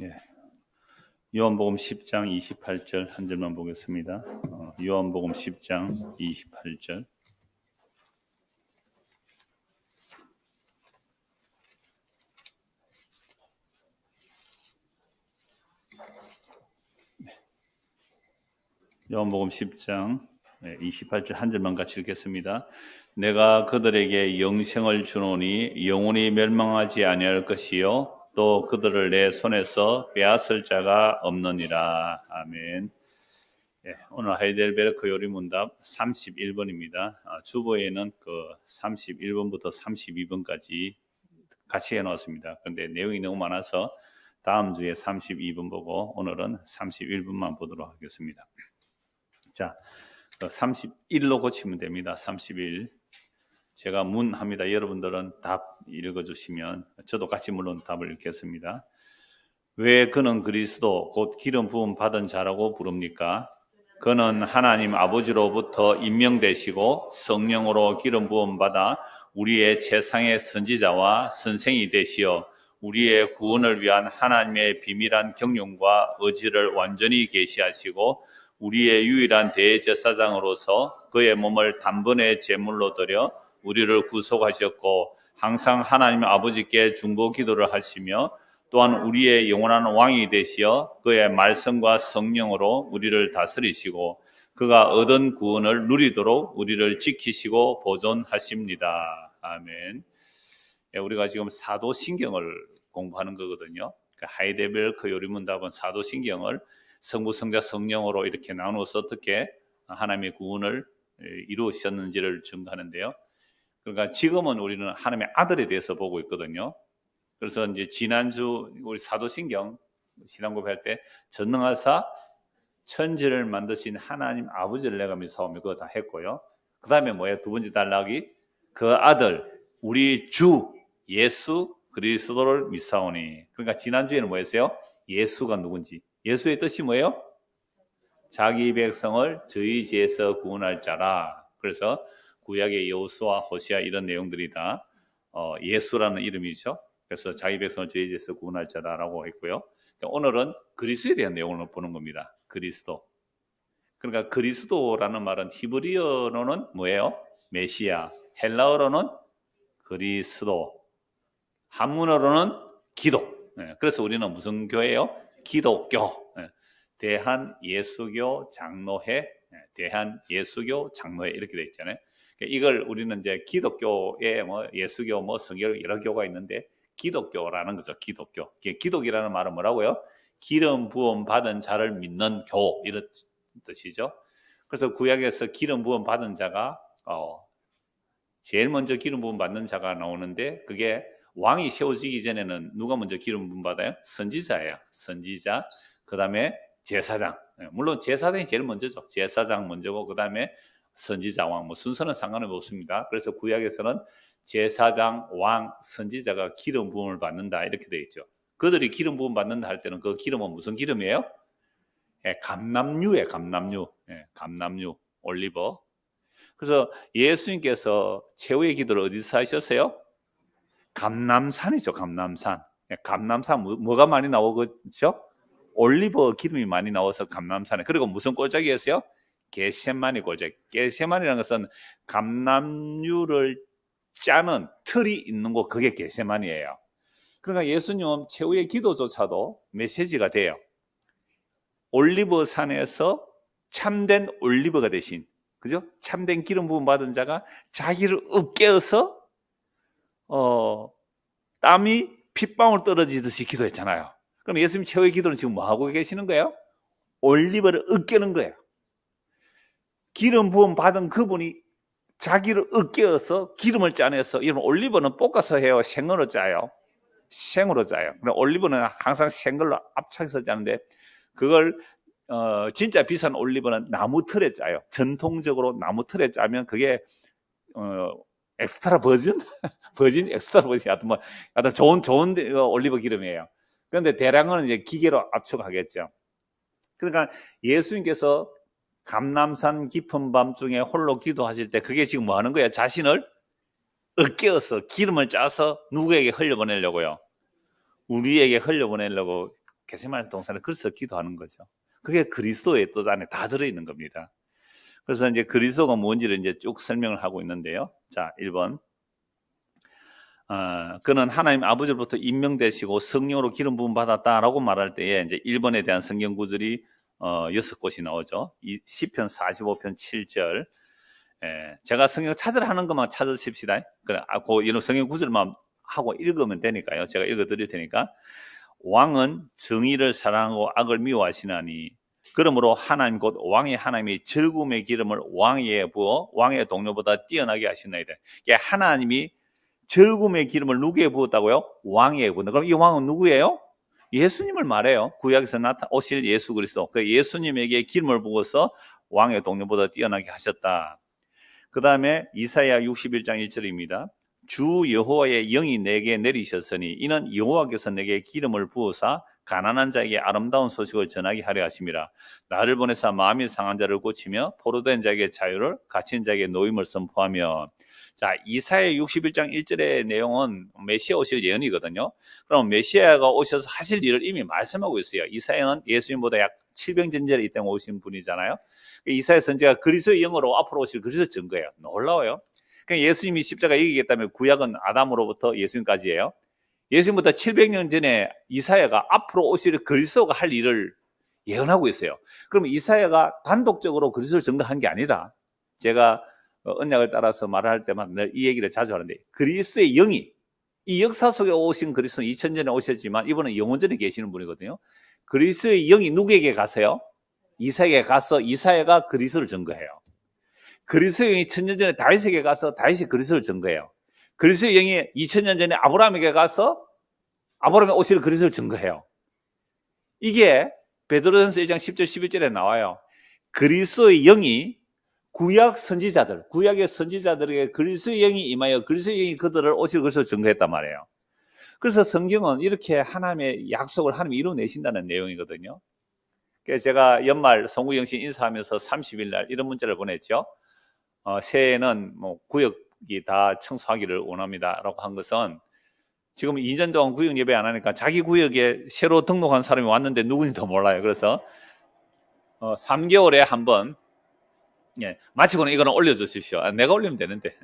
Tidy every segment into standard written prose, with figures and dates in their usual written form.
예. 요한복음 10장 28절 한 절만 보겠습니다. 요한복음 10장 28절. 요한복음 10장 28절 한 절만 같이 읽겠습니다. 내가 그들에게 영생을 주노니 영원히 멸망하지 아니할 것이요 또 그들을 내 손에서 빼앗을 자가 없느니라. 아멘. 예, 오늘 하이델베르크 요리문답 31번입니다. 주보에는 그 31번부터 32번까지 같이 해놓았습니다. 그런데 내용이 너무 많아서 다음 주에 32번 보고 오늘은 31번만 보도록 하겠습니다. 자, 31로 고치면 됩니다. 31. 제가 문합니다. 여러분들은 답 읽어주시면 저도 같이 물론 답을 읽겠습니다. 왜 그는 그리스도 곧 기름 부음 받은 자라고 부릅니까? 그는 하나님 아버지로부터 임명되시고 성령으로 기름 부음 받아 우리의 재상의 선지자와 선생이 되시어 우리의 구원을 위한 하나님의 비밀한 경륜과 의지를 완전히 계시하시고 우리의 유일한 대제사장으로서 그의 몸을 단번에 제물로 드려 우리를 구속하셨고 항상 하나님 아버지께 중보 기도를 하시며 또한 우리의 영원한 왕이 되시어 그의 말씀과 성령으로 우리를 다스리시고 그가 얻은 구원을 누리도록 우리를 지키시고 보존하십니다. 아멘. 우리가 지금 사도신경을 공부하는 거거든요. 하이델베르크 요리문답은 사도신경을 성부, 성자, 성령으로 이렇게 나누어서 어떻게 하나님의 구원을 이루셨는지를 증거하는데요. 그러니까 지금은 우리는 하나님의 아들에 대해서 보고 있거든요. 그래서 이제 지난주 우리 사도신경 신앙 공부할 때 전능하사 천지를 만드신 하나님 아버지를 내가 믿사오며 그거 다 했고요. 그 다음에 뭐예요? 두 번째 단락이 그 아들 우리 주 예수 그리스도를 믿사오니. 그러니까 지난주에는 뭐였어요? 예수가 누군지. 예수의 뜻이 뭐예요? 자기 백성을 저희 죄에서 구원할 자라. 그래서 구약의 여호수아, 호시아 이런 내용들이 다 예수라는 이름이죠. 그래서 자기 백성을 저희 죄에서 구원할 자라라고 했고요. 오늘은 그리스도에 대한 내용을 보는 겁니다. 그리스도. 그러니까 그리스도라는 말은 히브리어로는 뭐예요? 메시아. 헬라어로는 그리스도. 한문어로는 기도. 그래서 우리는 무슨 교회예요? 기독교. 대한예수교 장로회, 대한예수교 장로회 이렇게 돼 있잖아요. 이걸 우리는 이제 기독교에 뭐 예수교, 뭐 성교 여러 교가 있는데 기독교라는 거죠. 기독교. 기독이라는 말은 뭐라고요? 기름 부음 받은 자를 믿는 교 이런 뜻이죠. 그래서 구약에서 기름 부음 받은 자가 제일 먼저 기름 부음 받는 자가 나오는데 그게 왕이 세워지기 전에는 누가 먼저 기름 부음 받아요? 선지자예요. 선지자. 그 다음에 제사장. 물론 제사장이 제일 먼저죠. 제사장 먼저고 그 다음에 선지자, 왕. 뭐 순서는 상관은 없습니다. 그래서 구약에서는 제사장, 왕, 선지자가 기름 부음을 받는다 이렇게 되어 있죠. 그들이 기름 부음 받는다 할 때는 그 기름은 무슨 기름이에요? 감람유예요. 감람유. 감람유, 올리버. 그래서 예수님께서 최후의 기도를 어디서 하셨어요? 감람산이죠. 감람산. 감람산 뭐가 많이 나오겠죠? 올리버 기름이 많이 나와서 감람산에. 그리고 무슨 골짜기였어요? 겟세마니 골짜기. 겟세마니라는 것은 감람유를 짜는 틀이 있는 곳, 그게 겟세마니예요. 그러니까 예수님은 최후의 기도조차도 메시지가 돼요. 올리버 산에서 참된 올리버가 되신, 그죠? 참된 기름 부음 받은 자가 자기를 으깨어서 땀이 핏방울 떨어지듯이 기도했잖아요. 그럼 예수님 최후의 기도는 지금 뭐 하고 계시는 거예요? 올리버를 으깨는 거예요. 기름 부음 받은 그분이 자기를 으깨어서 기름을 짜내서, 여러분 올리버는 볶아서 해요? 생으로 짜요? 생으로 짜요. 올리버는 항상 생걸로 압착해서 짜는데 그걸 진짜 비싼 올리버는 나무 틀에 짜요. 전통적으로 나무 틀에 짜면 그게 엑스트라 버진? 버진 엑스트라 버진 하여튼 뭐 좋은 올리버 기름이에요. 그런데 대량은 이제 기계로 압축하겠죠. 그러니까 예수님께서 감람산 깊은 밤중에 홀로 기도하실 때 그게 지금 뭐 하는 거예요? 자신을 으깨어서 기름을 짜서 누구에게 흘려보내려고요? 우리에게 흘려보내려고 겟세마네 동산에 그래서 기도하는 거죠. 그게 그리스도의 뜻 안에 다 들어있는 겁니다. 그래서 이제 그리스도가 뭔지를 이제 쭉 설명을 하고 있는데요. 자, 1번. 그는 하나님 아버지로부터 임명되시고 성령으로 기름 부음 받았다라고 말할 때에 이제 1번에 대한 성경 구절이 6곳이 나오죠. 시편 45편 7절. 제가 성경 찾으라 하는 것만 찾으십시다. 그래, 이런 성경 구절만 하고 읽으면 되니까요. 제가 읽어 드릴 테니까. 왕은 정의를 사랑하고 악을 미워하시나니 그러므로 하나님 곧 왕의 하나님이 즐거움의 기름을 왕에게 부어 왕의 동료보다 뛰어나게 하시나이다. 그러니까 하나님이 즐거움의 기름을 누구에 부었다고요? 왕에게 부었다. 그럼 이 왕은 누구예요? 예수님을 말해요. 구약에서 오실 예수 그리스도. 그 예수님에게 기름을 부어서 왕의 동료보다 뛰어나게 하셨다. 그 다음에 이사야 61장 1절입니다. 주 여호와의 영이 내게 내리셨으니 이는 여호와께서 내게 기름을 부으사 가난한 자에게 아름다운 소식을 전하게 하려 하심이라. 나를 보내사 마음이 상한 자를 고치며 포로된 자에게 자유를, 갇힌 자에게 노임을 선포하며. 자, 이사야 61장 1절의 내용은 메시아 오실 예언이거든요. 그럼 메시아가 오셔서 하실 일을 이미 말씀하고 있어요. 이사야는 예수님보다 약 700년 전에 이 땅에 오신 분이잖아요. 이사야 선지자가 그리스도의 영으로 앞으로 오실 그리스도 증거예요. 놀라워요. 그러니까 예수님이 십자가 이기겠다면 구약은 아담으로부터 예수님까지예요. 예수님보다 700년 전에 이사야가 앞으로 오실 그리스도가 할 일을 예언하고 있어요. 그럼 이사야가 단독적으로 그리스도를 증거한 게 아니라, 제가 언약을 따라서 말할 때만 늘 이 얘기를 자주 하는데, 그리스도의 영이, 이 역사 속에 오신 그리스도는 2000년에 오셨지만 이분은 영원전에 계시는 분이거든요. 그리스도의 영이 누구에게 가세요? 이사야에게 가서 이사야가 그리스도를 증거해요. 그리스도의 영이 1000년 전에 다윗에게 가서 다윗이 그리스도를 증거해요. 그리스도의 영이 2000년 전에 아브라함에게 가서 아브라함이 오실 그리스도를 증거해요. 이게 베드로전서 1장 10절 11절에 나와요. 그리스도의 영이 구약 선지자들, 구약의 선지자들에게 그리스도의 영이 임하여 그리스도의 영이 그들을 오실 그리스도를 증거했단 말이에요. 그래서 성경은 이렇게 하나님의 약속을 하나님이 이루어내신다는 내용이거든요. 그래서 제가 연말 송구영신 인사하면서 30일 날 이런 문자를 보냈죠. 새해에는 뭐 구역이 다 청소하기를 원합니다라고 한 것은, 지금 2년 동안 구역 예배 안 하니까 자기 구역에 새로 등록한 사람이 왔는데 누군지도 몰라요. 그래서 3개월에 한 번, 마치고는 이거는 올려주십시오. 내가 올리면 되는데,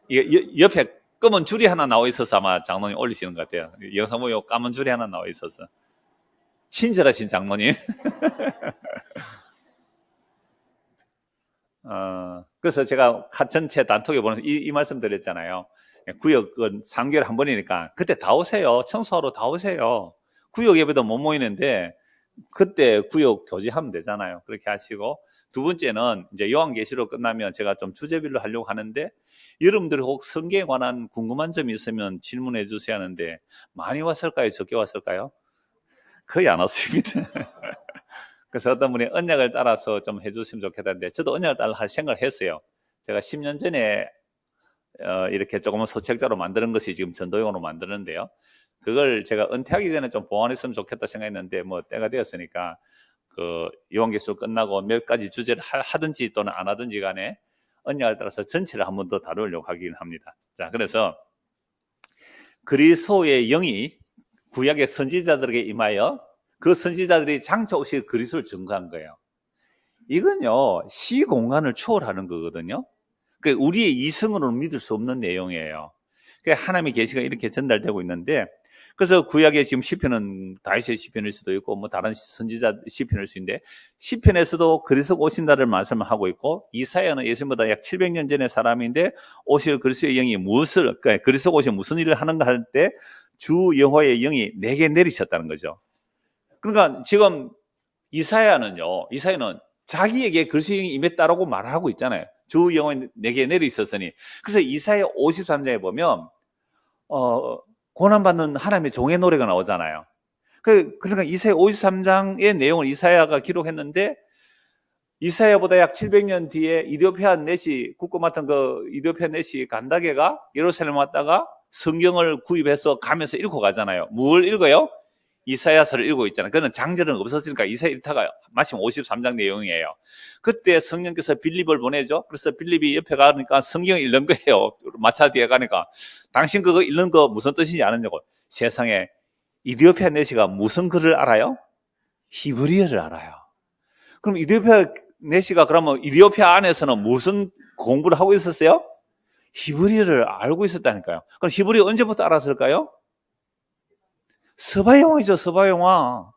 이게 옆에 검은 줄이 하나 나와 있어서 아마 장로님 올리시는 것 같아요. 영상 보면 까만 줄이 하나 나와 있어서. 친절하신 장로님. 그래서 제가 전체 단톡에 보내서 이 말씀 드렸잖아요. 구역은 3개월에 한 번이니까 그때 다 오세요. 청소하러 다 오세요. 구역 예배도 못 모이는데 그때 구역 교제하면 되잖아요. 그렇게 하시고, 두 번째는 이제 요한계시록 끝나면 제가 좀 주제별로 하려고 하는데, 여러분들이 혹 성경에 관한 궁금한 점이 있으면 질문해 주셔야 하는데, 많이 왔을까요? 적게 왔을까요? 거의 안 왔습니다. 그래서 어떤 분이 언약을 따라서 좀 해주시면 좋겠다는데, 저도 언약을 따라 할 생각을 했어요. 제가 10년 전에 이렇게 조금은 소책자로 만드는 것이 지금 전도용으로 만드는데요. 그걸 제가 은퇴하기 전에 좀 보완했으면 좋겠다 생각했는데, 뭐 때가 되었으니까 그 요한계시록 끝나고 몇 가지 주제를 하든지 또는 안 하든지 간에 언약을 따라서 전체를 한 번 더 다루려고 하긴 합니다. 자, 그래서 그리스도의 영이 구약의 선지자들에게 임하여 그 선지자들이 장차 오실 그리스도를 증거한 거예요. 이건요, 시공간을 초월하는 거거든요. 우리의 이성으로는 믿을 수 없는 내용이에요. 하나님의 계시가 이렇게 전달되고 있는데, 그래서 구약의 지금 시편은 다윗의 시편일 수도 있고 뭐 다른 선지자 시편일 수 있는데, 시편에서도 그리스도가 오신다를 말씀을 하고 있고, 이사야는 예수님보다 약 700년 전의 사람인데 오실 그리스도의 영이 무엇을, 그러니까 그리스도가 오시면 무슨 일을 하는가 할 때 주 여호와의 영이 내게 내리셨다는 거죠. 그러니까 지금 이사야는 자기에게 그리스도의 영이 임했다라고 말하고 있잖아요. 주 영혼이 내게 내리셨으니. 그래서 이사야 53장에 보면 고난받는 하나님의 종의 노래가 나오잖아요. 그러니까 이사야 53장의 내용을 이사야가 기록했는데, 이사야보다 약 700년 뒤에 이디오피아 넷이 국고 맡은 그 이디오피아 넷이 간다게가 예루살렘 왔다가 성경을 구입해서 가면서 읽고 가잖아요. 뭘 읽어요? 이사야서를 읽고 있잖아요. 그는 장절은 없었으니까 이사야 1타가 마침 53장 내용이에요. 그때 성령께서 빌립을 보내죠. 그래서 빌립이 옆에 가니까 성경을 읽는 거예요. 마차 뒤에 가니까 당신 그거 읽는 거 무슨 뜻인지 아느냐고. 세상에 이디오피아 내시가 무슨 글을 알아요? 히브리어를 알아요. 그럼 이디오피아 내시가 그러면 이디오피아 안에서는 무슨 공부를 하고 있었어요? 히브리어를 알고 있었다니까요. 그럼 히브리어 언제부터 알았을까요? 서바여왕이죠, 서바여왕.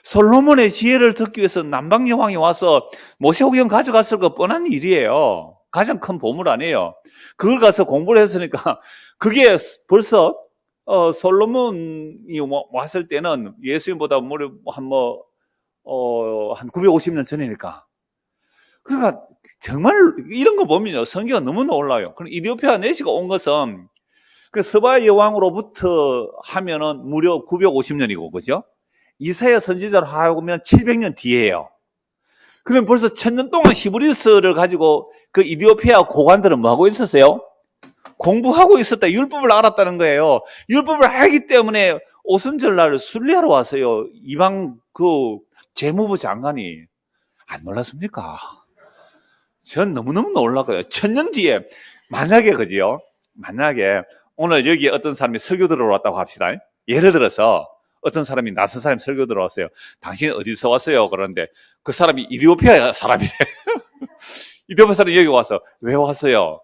솔로몬의 지혜를 듣기 위해서 남방여왕이 와서 모세오경 가져갔을 거 뻔한 일이에요. 가장 큰 보물 아니에요. 그걸 가서 공부를 했으니까 그게 벌써 솔로몬이 왔을 때는 예수님보다 한 950년 전이니까. 그러니까 정말 이런 거 보면요, 성경은 너무 놀라요. 그럼 이디오피아 내시가 온 것은 그 스바 여왕으로부터 하면은 무려 950년이고, 그죠? 이사야 선지자로 하면 700년 뒤에요. 그럼 벌써 1000년 동안 히브리서를 가지고 그 이디오피아 고관들은 뭐 하고 있었어요? 공부하고 있었다. 율법을 알았다는 거예요. 율법을 알기 때문에 오순절날 순례하러 왔어요. 이방 그 재무부 장관이. 안 놀랐습니까? 전 너무너무 놀랐고요. 1000년 뒤에 만약에, 그지요? 만약에 오늘 여기 어떤 사람이 설교 들어왔다고 합시다. 예를 들어서 어떤 사람이 낯선 사람이 설교 들어왔어요. 당신 어디서 왔어요? 그러는데 그 사람이 이디오피아 사람이래. 이디오피아 사람이 여기 와서 왜 왔어요?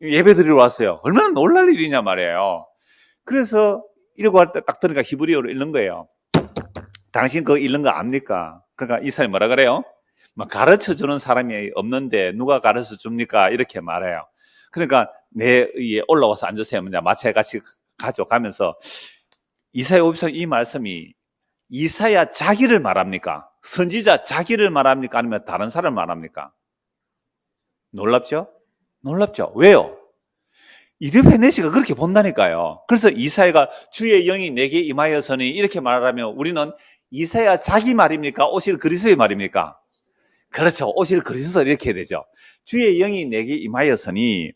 예배 드리러 왔어요. 얼마나 놀랄 일이냐 말이에요. 그래서 이러고 할 때 딱 들으니까 히브리어로 읽는 거예요. 당신 그거 읽는 거 압니까? 그러니까 이 사람이 뭐라 그래요? 막 가르쳐 주는 사람이 없는데 누가 가르쳐 줍니까? 이렇게 말해요. 그러니까 내 위에 올라와서 앉으세요. 마차에 같이 가져가면서 이사야 50장 이 말씀이 이사야 자기를 말합니까? 선지자 자기를 말합니까? 아니면 다른 사람을 말합니까? 놀랍죠? 놀랍죠? 왜요? 이디오피아 내시가 그렇게 본다니까요. 그래서 이사야가 주의 영이 내게 임하여서니 이렇게 말하면 우리는 이사야 자기 말입니까? 오실 그리스도의 말입니까? 그렇죠. 오실 그리스도 이렇게 해야 되죠. 주의 영이 내게 임하여서니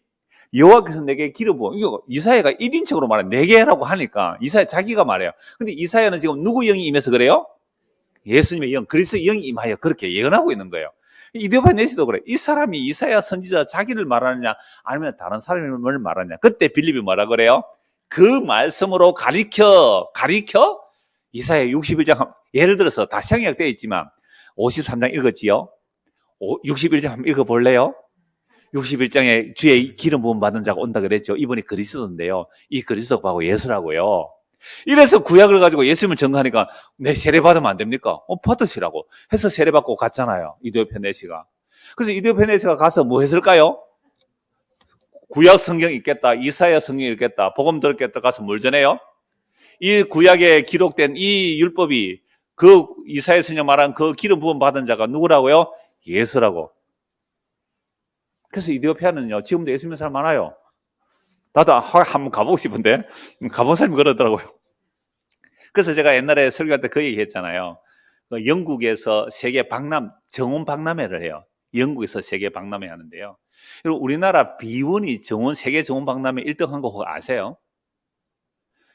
여호와께서 내게 기름 부어. 이거 이사야가 1인칭으로 말해. 내게라고 하니까 이사야 자기가 말해요. 근데 이사야는 지금 누구 영이 임해서 그래요? 예수님의 영, 그리스도의 영이 임하여 그렇게 예언하고 있는 거예요. 이디오피아 내시도 그래. 이 사람이 이사야 선지자 자기를 말하느냐 아니면 다른 사람을 말하느냐. 그때 빌립이 뭐라 그래요? 그 말씀으로 가리켜 이사야 61장 예를 들어서 다 생략되어 있지만 53장 읽었지요? 61장 한번 읽어볼래요? 61장에 주의 기름 부음 받은 자가 온다 그랬죠. 이분이 그리스도인데요. 이 그리스도하고 예수라고요. 이래서 구약을 가지고 예수님을 증거하니까 내 세례 받으면 안 됩니까? 받으시라고 해서 세례 받고 갔잖아요. 이디오피아 내시가. 그래서 이디오피아 내시가 가서 뭐 했을까요? 구약 성경 읽겠다, 이사야 성경 읽겠다, 복음 들었겠다 가서 뭘 전해요? 이 구약에 기록된 이 율법이 그 이사야 선지자 말한 그 기름 부음 받은 자가 누구라고요? 예수라고. 그래서 이디오피아는요, 지금도 예수 믿는 사람 많아요. 나도 한번 가보고 싶은데, 가본 사람이 그러더라고요. 그래서 제가 옛날에 설교할 때 그 얘기 했잖아요. 영국에서 세계 박람, 정원 박람회를 해요. 영국에서 세계 박람회 하는데요. 그리고 우리나라 비원이 정원, 세계 정원 박람회 1등 한 거 아세요?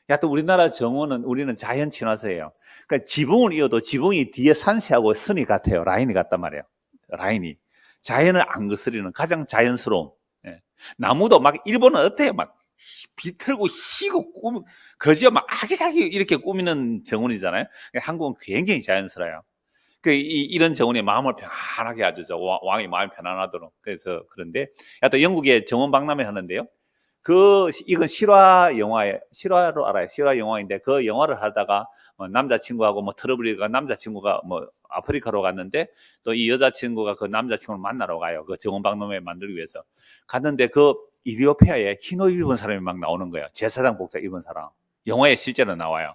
하여튼 우리나라 정원은 우리는 자연 친화서예요. 그러니까 지붕을 이어도 지붕이 뒤에 산세하고 선이 같아요. 라인이 같단 말이에요. 라인이. 자연을 안 거스리는 가장 자연스러운. 예. 나무도 막 일본은 어때요? 막 비틀고 희고 거지가 막 아기자기 이렇게 꾸미는 정원이잖아요. 한국은 굉장히 자연스러워요. 이런 정원이 마음을 편안하게 하죠. 왕이 마음이 편안하도록. 그래서 그런데 하여튼 영국에 정원 박람회 하는데요. 이건 실화 영화에, 실화로 알아요. 실화 영화인데 그 영화를 하다가 남자친구하고 트러블이가 남자친구가 아프리카로 갔는데 또 이 여자친구가 그 남자친구를 만나러 가요. 그 정원 박람회 만들기 위해서. 갔는데 그 이디오피아에 흰 옷 입은 사람이 막 나오는 거예요. 제사장 복장 입은 사람. 영화에 실제로 나와요.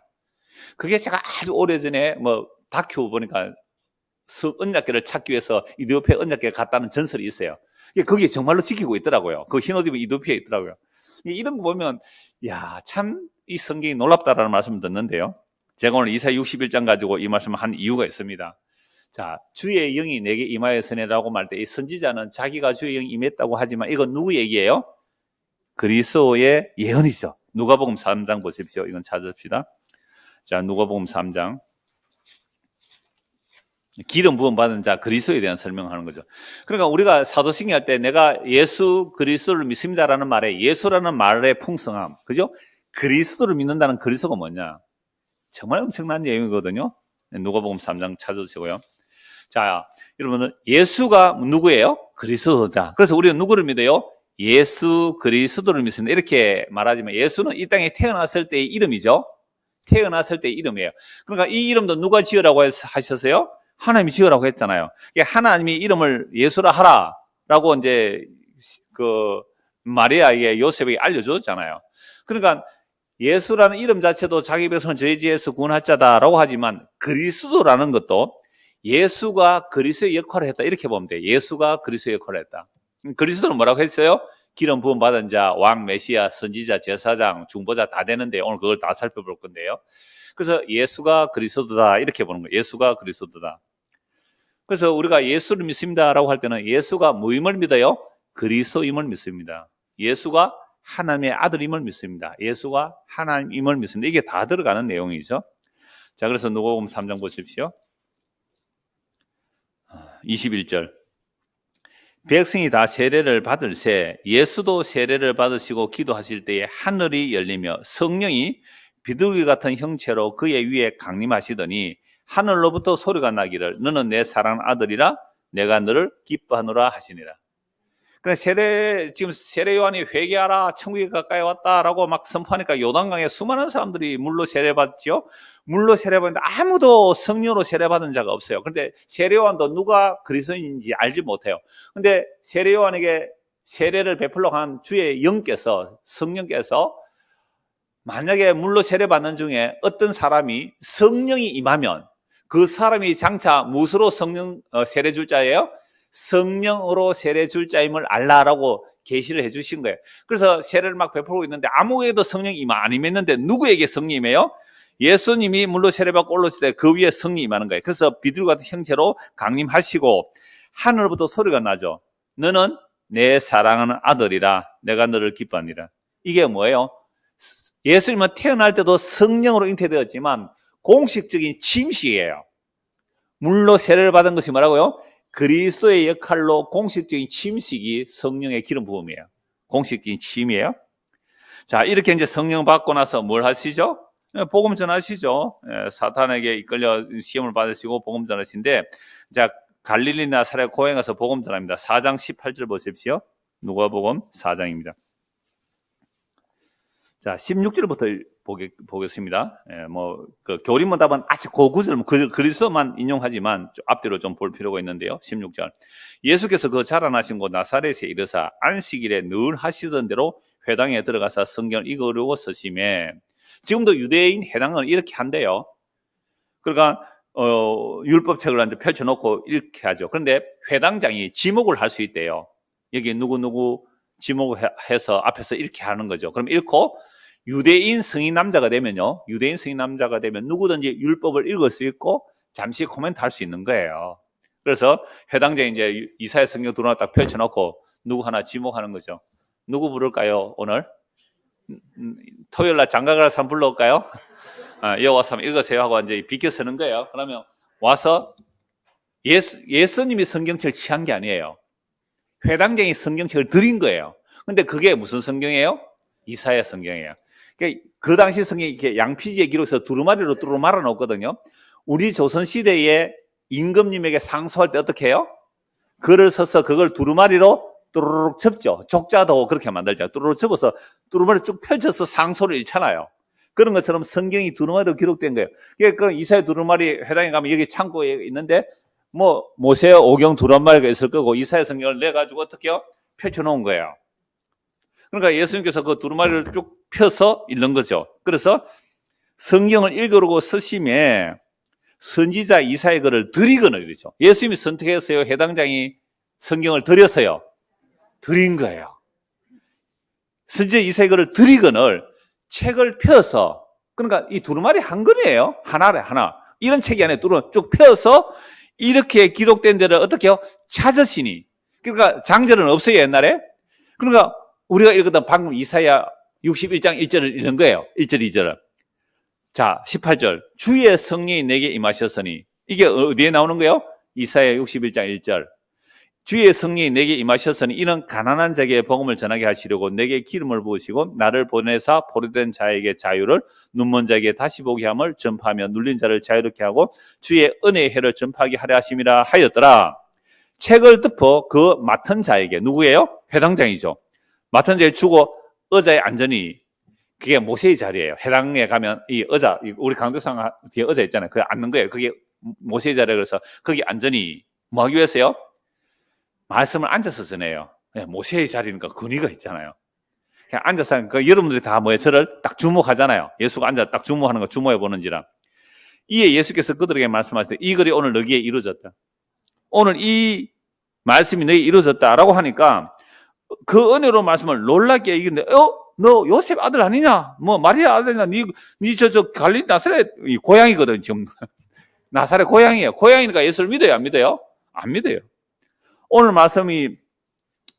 그게 제가 아주 오래전에 다큐 보니까 언약궤를 찾기 위해서 이디오피아 언약궤를 갔다는 전설이 있어요. 그게 정말로 지키고 있더라고요. 그 흰 옷 입은 이디오피아에 있더라고요. 이런 거 보면 참 이 성경이 놀랍다라는 말씀을 듣는데요. 제가 오늘 이사야 61장 가지고 이 말씀을 한 이유가 있습니다. 자, 주의 영이 내게 임하였으니라고 말할 때 이 선지자는 자기가 주의 영이 임했다고 하지만 이건 누구 얘기예요? 그리스도의 예언이죠. 누가복음 3장 보십시오. 이건 찾읍시다. 자, 누가복음 3장. 기름 부음 받은 자 그리스도에 대한 설명하는 거죠. 그러니까 우리가 사도신경 할 때 내가 예수 그리스도를 믿습니다라는 말에 예수라는 말의 풍성함, 그죠? 그리스도를 믿는다는 그리스도가 뭐냐? 정말 엄청난 내용이거든요. 누가복음 3장 찾아주시고요. 자, 여러분은 예수가 누구예요? 그리스도자. 그래서 우리는 누구를 믿어요? 예수 그리스도를 믿습니다. 이렇게 말하지만 예수는 이 땅에 태어났을 때의 이름이죠. 태어났을 때의 이름이에요. 그러니까 이 이름도 누가 지으라고 하셨어요? 하나님이 지으라고 했잖아요. 하나님이 이름을 예수라 하라라고 이제 그 마리아에게 요셉에게 알려줬잖아요. 그러니까 예수라는 이름 자체도 자기 백성을 저희지에서 구원할 자다라고 하지만 그리스도라는 것도 예수가 그리스도의 역할을 했다 이렇게 보면 돼요. 예수가 그리스도의 역할을 했다. 그리스도는 뭐라고 했어요? 기름 부음 받은 자, 왕, 메시아, 선지자, 제사장, 중보자 다 되는데 오늘 그걸 다 살펴볼 건데요. 그래서 예수가 그리스도다 이렇게 보는 거예요. 예수가 그리스도다. 그래서 우리가 예수를 믿습니다라고 할 때는 예수가 무임을 믿어요? 그리스도임을 믿습니다. 예수가 하나님의 아들임을 믿습니다. 예수가 하나님임을 믿습니다. 이게 다 들어가는 내용이죠. 자, 그래서 누가복음 3장 보십시오. 21절. 백성이 다 세례를 받을새 예수도 세례를 받으시고 기도하실 때에 하늘이 열리며 성령이 비둘기 같은 형체로 그의 위에 강림하시더니 하늘로부터 소리가 나기를 너는 내 사랑하는 아들이라 내가 너를 기뻐하노라 하시니라. 지금 세례 요한이 회개하라 천국이 가까이 왔다라고 막 선포하니까 요단강에 수많은 사람들이 물로 세례받죠. 물로 세례받는데 아무도 성령으로 세례받은 자가 없어요. 그런데 세례 요한도 누가 그리스도인지 알지 못해요. 근데 세례 요한에게 세례를 베풀러 간 주의 영께서 성령께서 만약에 물로 세례받는 중에 어떤 사람이 성령이 임하면 그 사람이 장차 무엇으로 성령 세례 줄 자예요? 성령으로 세례 줄 자임을 알라라고 계시를 해주신 거예요. 그래서 세례를 막 베풀고 있는데 아무에게도 성령이 안 임했는데 누구에게 성령이 임해요? 예수님이 물로 세례받고 올라오실 때 그 위에 성령이 임하는 거예요. 그래서 비둘기 같은 형체로 강림하시고 하늘부터 소리가 나죠. 너는 내 사랑하는 아들이라 내가 너를 기뻐하니라. 이게 뭐예요? 예수님은 태어날 때도 성령으로 잉태되었지만 공식적인 침식이에요. 물로 세례를 받은 것이 뭐라고요? 그리스도의 역할로 공식적인 침식이 성령의 기름 부음이에요. 공식적인 침이에요. 자, 이렇게 이제 성령 받고 나서 뭘 하시죠? 복음 전하시죠. 사탄에게 이끌려 시험을 받으시고 복음 전하시는데, 자, 갈릴리 나사렛 고향에 가서 복음 전합니다. 4장 18절 보십시오. 누가복음 4장입니다. 자, 16절부터 보겠습니다. 그 교리문답은 아주 고구절, 그리스도만 인용하지만 앞뒤로 좀 볼 필요가 있는데요. 16절. 예수께서 그 자라나신 곳 나사렛에 이르사 안식일에 늘 하시던 대로 회당에 들어가서 성경을 읽으려고 서심해. 지금도 유대인 회당은 이렇게 한대요. 그러니까, 율법책을 이제 펼쳐놓고 이렇게 하죠. 그런데 회당장이 지목을 할 수 있대요. 여기 누구누구 지목을 해서 앞에서 이렇게 하는 거죠. 그럼 읽고 유대인 성인 남자가 되면요. 유대인 성인 남자가 되면 누구든지 율법을 읽을 수 있고 잠시 코멘트 할 수 있는 거예요. 그래서 회당장이 이제 이사야 성경 들어나 딱 펼쳐놓고 누구 하나 지목하는 거죠. 누구 부를까요, 오늘? 토요일 날 장가갈 사람 불러올까요? 여기 와서 한번 읽으세요 하고 이제 비켜 서는 거예요. 그러면 와서 예수님이 성경책을 취한 게 아니에요. 회당장이 성경책을 드린 거예요. 근데 그게 무슨 성경이에요? 이사야 성경이에요. 그 당시 성경이 이렇게 양피지에 기록해서 두루마리로 뚜루 말아 놓거든요. 우리 조선시대에 임금님에게 상소할 때 어떻게 해요? 글을 써서 그걸 두루마리로 뚜루룩 접죠. 족자도 그렇게 만들죠. 뚜루룩 접어서 두루마리 쭉 펼쳐서 상소를 읽잖아요. 그런 것처럼 성경이 두루마리로 기록된 거예요. 그 이사야 두루마리 회당에 가면 여기 창고에 있는데 모세 오경 두루마리가 있을 거고 이사야 성경을 내가지고 어떻게 해요? 펼쳐놓은 거예요. 그러니까 예수님께서 그 두루마리를 쭉 펴서 읽는 거죠. 그래서 성경을 읽으려고 서심에 선지자 이사야 글을 드리거나 그러죠. 예수님이 선택했어요? 회당장이 성경을 드렸어요? 드린 거예요. 선지자 이사야 글을 드리거늘 책을 펴서, 그러니까 이 두루마리 한 권이에요. 하나래 하나. 이런 책이 안에 쭉 펴서 이렇게 기록된 데를 어떻게 해요? 찾으시니. 그러니까 장절은 없어요, 옛날에. 그러니까 우리가 읽었던 방금 이사야 61장 1절을 읽는 거예요. 1절, 2절을. 자, 18절. 주의 성령이 내게 임하셨으니. 이게 어디에 나오는 거예요? 이사야 61장 1절. 주의 성령이 내게 임하셨으니 이는 가난한 자에게 복음을 전하게 하시려고 내게 기름을 부으시고 나를 보내사 포로된 자에게 자유를, 눈먼 자에게 다시 보게 함을 전파하며 눌린 자를 자유롭게 하고 주의 은혜의 해를 전파하게 하려 하심이라 하였더라. 책을 덮어 그 맡은 자에게, 누구예요? 회당장이죠. 맡은 자에 주고 의자에 앉으니, 그게 모세의 자리예요. 해당에 가면 이 의자, 우리 강대상 뒤에 의자 있잖아요. 그게 앉는 거예요. 그게 모세의 자리라 그래서 거기 앉으니 뭐 하기 위해서요? 말씀을 앉아서 전해요. 모세의 자리니까 권위가 있잖아요. 그냥 앉아서, 여러분들이 다 뭐에 저를 딱 주목하잖아요. 예수가 앉아 딱 주목하는 거 주목해 보는지라. 이에 예수께서 그들에게 말씀하시되 이 글이 오늘 너희에게 이루어졌다. 오늘 이 말씀이 너희에게 이루어졌다라고 하니까 그 은혜로 말씀을 놀랍게 얘기했는데, 너 요셉 아들 아니냐? 뭐 마리아 아들이냐? 저 갈릴리 나사렛 고향이거든 지금. 나사렛 고향이에요. 고향이니까 예수를 믿어요, 안 믿어요? 안 믿어요. 오늘 말씀이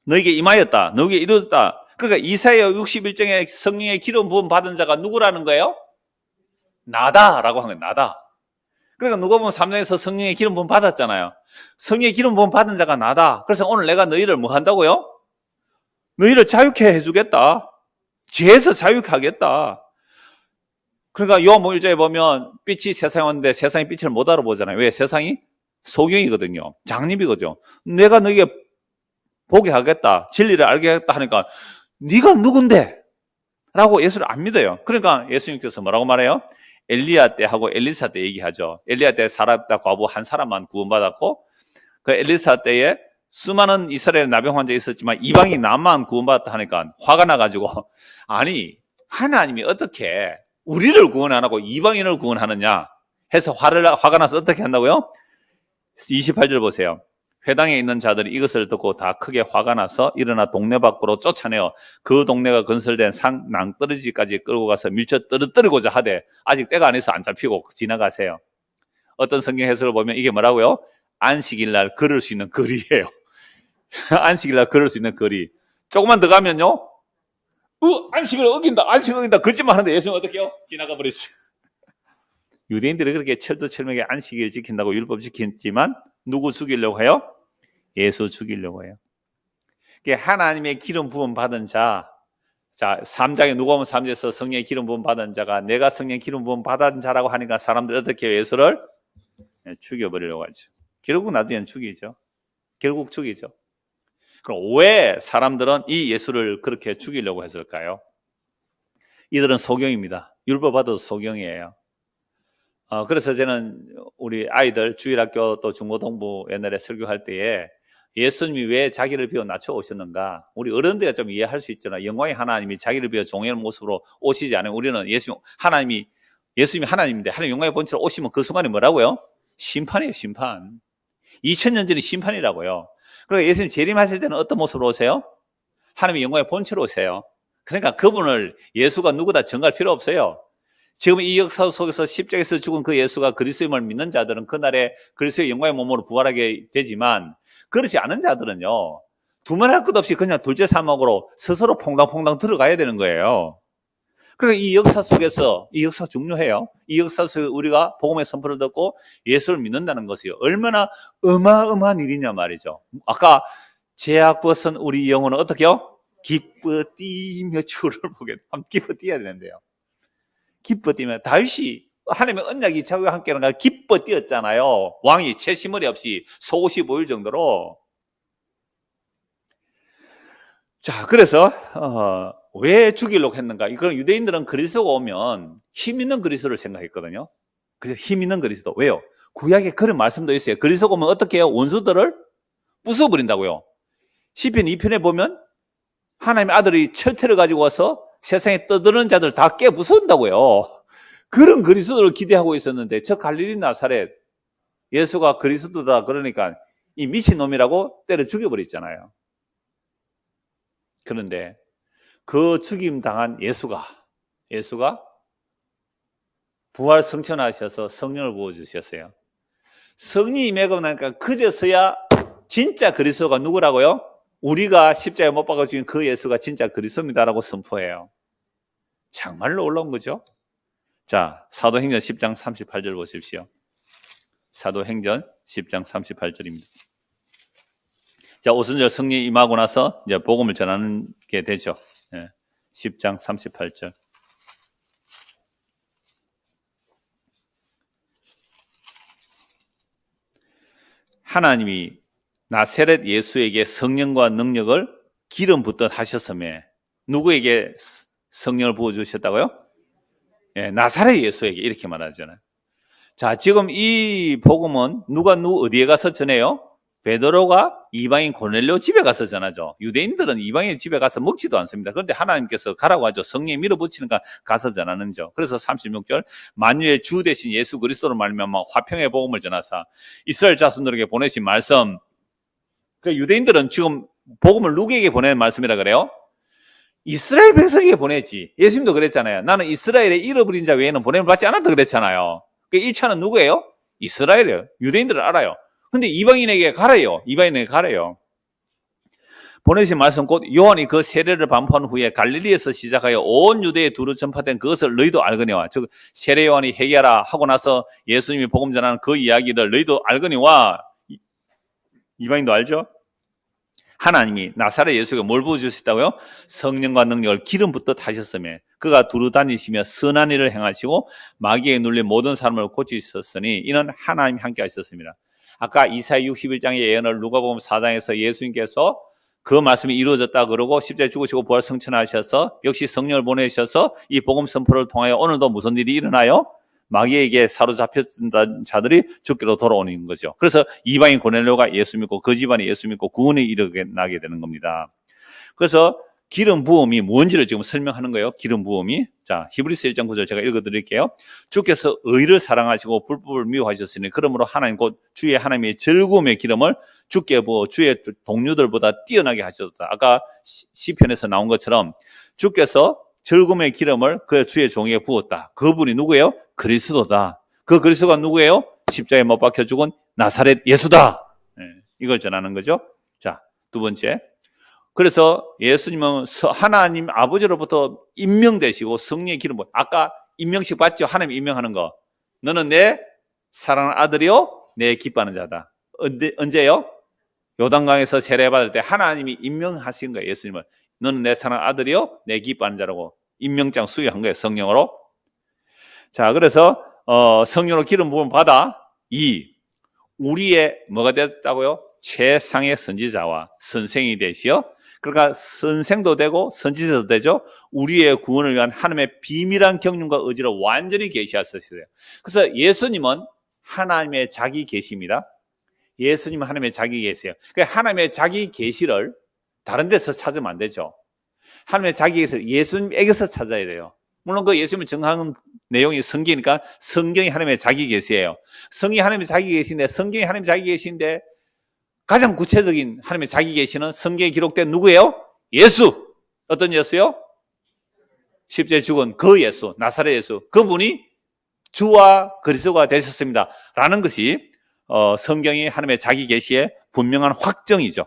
너에게 임하였다, 너에게 이루어졌다. 그러니까 이사야 61장에 성령의 기름 부음 받은 자가 누구라는 거예요? 나다라고 한 거예요. 나다. 그러니까 누가복음 3장에서 성령의 기름 부음 받았잖아요. 성령의 기름 부음 받은 자가 나다. 그래서 오늘 내가 너희를 뭐 한다고요? 너희를 자유케 해주겠다. 죄에서 자유케 하겠다. 그러니까 요한복음 1장에 보면 빛이 세상에 왔는데 세상이 빛을 못 알아보잖아요. 왜? 세상이 소경이거든요. 장님이거든요. 내가 너에게 보게 하겠다, 진리를 알게 하겠다 하니까 네가 누군데? 라고 예수를 안 믿어요. 그러니까 예수님께서 뭐라고 말해요? 엘리야 때하고 엘리사 때 얘기하죠. 엘리야 때 사랍다 과부 한 사람만 구원받았고, 그 엘리사 때에 수많은 이스라엘 나병 환자 있었지만 이방인 나만 구원받았다 하니까 화가 나가지고, 아니 하나님이 어떻게 우리를 구원 안 하고 이방인을 구원하느냐 해서 화가 나서 어떻게 한다고요? 28절 보세요. 회당에 있는 자들이 이것을 듣고 다 크게 화가 나서 일어나 동네 밖으로 쫓아내어 그 동네가 건설된 산 낭떠러지까지 끌고 가서 밀쳐 떨어뜨리고자 하되 아직 때가 안 해서 안 잡히고 지나가세요. 어떤 성경 해설을 보면 이게 뭐라고요? 안식일날 걸을 수 있는 거리예요. 안식일날 걸을 수 있는 거리. 조금만 더 가면요, 안식을 어긴다, 안식을 어긴다 거짓말 하는데 예수는 어떻게 해요? 지나가 버렸어요. 유대인들이 그렇게 철두철미하게 안식일 지킨다고 율법 지켰지만 누구 죽이려고 해요? 예수 죽이려고 해요. 하나님의 기름 부음 받은 자, 3장에 누가복음 3장에서 성령의 기름 부음 받은 자가 내가 성령의 기름 부음 받은 자라고 하니까 사람들이 어떻게 해요? 예수를 죽여버리려고 하죠. 결국 나중에는 죽이죠. 결국 죽이죠. 그럼 왜 사람들은 이 예수를 그렇게 죽이려고 했을까요? 이들은 소경입니다. 율법 받아도 소경이에요. 그래서 저는 우리 아이들 주일학교 또 중고등부 옛날에 설교할 때에 예수님이 왜 자기를 비워 낮춰 오셨는가? 우리 어른들이 좀 이해할 수 있잖아. 영광의 하나님이 자기를 비워 종의 모습으로 오시지 않으면 우리는 예수님이 하나님인데 하나님 영광의 본체로 오시면 그 순간에 뭐라고요? 심판이에요, 심판. 2000년 전이 심판이라고요. 그러니까 예수님 재림하실 때는 어떤 모습으로 오세요? 하나님의 영광의 본체로 오세요. 그러니까 그분을 예수가 누구다 정할 필요 없어요. 지금 이 역사 속에서 십자가에서 죽은 그 예수가 그리스도임을 믿는 자들은 그날에 그리스도의 영광의 몸으로 부활하게 되지만, 그렇지 않은 자들은요, 두말할 것 없이 그냥 둘째 사막으로 스스로 퐁당퐁당 들어가야 되는 거예요. 그러니까 이 역사 속에서, 이 역사 중요해요. 이 역사 속에 우리가 복음의 선포를 듣고 예수를 믿는다는 것이 얼마나 어마어마한 일이냐 말이죠. 아까 죄악 벗은 우리 영혼은 어떻게요? 기뻐 뛰며 주를 보게, 기뻐 뛰어야 되는데요. 기뻐 뛰면, 다윗이 하나님의 언약이 자기와 함께하는 걸 기뻐 뛰었잖아요. 왕이 채시머리 없이 속옷이 보일 정도로. 자, 그래서 왜 죽이려고 했는가? 이건 유대인들은 그리스도가 오면 힘 있는 그리스도를 생각했거든요. 그래서 힘 있는 그리스도. 왜요? 구약에 그런 말씀도 있어요. 그리스도가 오면 어떻게 해요? 원수들을 부숴버린다고요. 시편 2편에 보면 하나님의 아들이 철퇴를 가지고 와서 세상에 떠드는 자들 다 깨부순다고요. 그런 그리스도를 기대하고 있었는데 저 갈릴리 나사렛 예수가 그리스도다 그러니까 이 미친놈이라고 때려 죽여버렸잖아요. 그런데 그 죽임 당한 예수가 부활 성천하셔서 성령을 부어주셨어요. 성령이 임하고 나니까 그제서야 진짜 그리스도가 누구라고요? 우리가 십자가에 못 박아 죽인 그 예수가 진짜 그리스도입니다라고 선포해요. 정말로 올라온 거죠. 자, 사도행전 10장 38절 보십시오. 사도행전 10장 38절입니다. 자, 오순절 성령 임하고 나서 이제 복음을 전하는 게 되죠. 10장 38절. 하나님이 나사렛 예수에게 성령과 능력을 기름 붓듯 하셨음에 누구에게 성령을 부어주셨다고요? 나사렛 예수에게 이렇게 말하잖아요. 자, 지금 이 복음은 누가 어디에 가서 전해요? 베드로가 이방인 고넬료 집에 가서 전하죠. 유대인들은 이방인 집에 가서 먹지도 않습니다. 그런데 하나님께서 가라고 하죠. 성령에 밀어붙이니까 가서 전하는죠. 그래서 36절 만유의 주 대신 예수 그리스도로 말미암아 화평의 복음을 전하사 이스라엘 자손들에게 보내신 말씀. 그 유대인들은 지금 복음을 누구에게 보내는 말씀이라 그래요? 이스라엘 백성에게 보냈지. 예수님도 그랬잖아요. 나는 이스라엘의 잃어버린 자 외에는 보냄을 받지 않았다 그랬잖아요. 그 1차는 누구예요? 이스라엘이에요. 유대인들은 알아요. 근데 이방인에게 가래요. 이방인에게 가래요. 보내신 말씀 곧 요한이 그 세례를 반포한 후에 갈릴리에서 시작하여 온 유대에 두루 전파된 그것을 너희도 알거니와. 즉 세례 요한이 회개하라 하고 나서 예수님이 복음 전하는 그 이야기를 너희도 알거니와. 이방인도 알죠? 하나님이 나사렛 예수가 뭘 부어주셨다고요? 성령과 능력을 기름 붓듯 하셨으며 그가 두루 다니시며 선한 일을 행하시고 마귀에 눌린 모든 사람을 고치셨으니 이는 하나님이 함께 하셨습니다. 아까 이사야 61장의 예언을 누가복음 4장에서 예수님께서 그 말씀이 이루어졌다 그러고 십자가에 죽으시고 부활 성천하셔서 역시 성령을 보내셔서 이 복음 선포를 통하여 오늘도 무슨 일이 일어나요? 마귀에게 사로잡혔던 자들이 죽기로 돌아오는 거죠. 그래서 이방인 고넬료가 예수 믿고 그 집안이 예수 믿고 구원이 일어나게 되는 겁니다. 그래서 기름 부음이 뭔지를 지금 설명하는 거예요. 기름 부음이. 자, 히브리서 1장 9절 제가 읽어드릴게요. 주께서 의를 사랑하시고 불법을 미워하셨으니 그러므로 하나님 곧 주의 하나님의 즐거움의 기름을 주께 부어 주의 동료들보다 뛰어나게 하셨다. 아까 시편에서 나온 것처럼 주께서 즐거움의 기름을 그 주의 종에게 부었다. 그분이 누구예요? 그리스도다. 그 그리스도가 누구예요? 십자가에 못 박혀 죽은 나사렛 예수다. 이걸 전하는 거죠. 자, 두 번째. 그래서 예수님은 하나님 아버지로부터 임명되시고 성령의 기름, 아까 임명식 받죠? 하나님 임명하는 거. 너는 내 사랑하는 아들이요? 내 기뻐하는 자다. 언제요? 요단강에서 세례받을 때 하나님이 임명하신 거예요. 예수님을. 너는 내 사랑하는 아들이요? 내 기뻐하는 자라고 임명장 수여한 거예요. 성령으로. 자, 그래서 성령으로 기름 부음을 받아 우리의 뭐가 됐다고요? 최상의 선지자와 선생이 되시어 그러니까 선생도 되고 선지자도 되죠. 우리의 구원을 위한 하나님의 비밀한 경륜과 의지를 완전히 계시하셨어요. 그래서 예수님은 하나님의 자기 계시입니다. 예수님은 하나님의 자기 계시예요. 그러니까 하나님의 자기 계시를 다른 데서 찾으면 안 되죠. 하나님의 자기 계시를 예수님에게서 찾아야 돼요. 물론 그 예수님을 증거하는 내용이 성경이니까 성경이 하나님의 자기 계시예요. 성경이 하나님의 자기 계시인데 성경이 하나님의 자기 계시인데 가장 구체적인 하나님의 자기 계시는 성경에 기록된 누구예요? 예수. 어떤 예수요? 십자가에 죽은 그 예수, 나사렛 예수. 그분이 주와 그리스도가 되셨습니다. 라는 것이 성경이 하나님의 자기 계시의 분명한 확정이죠.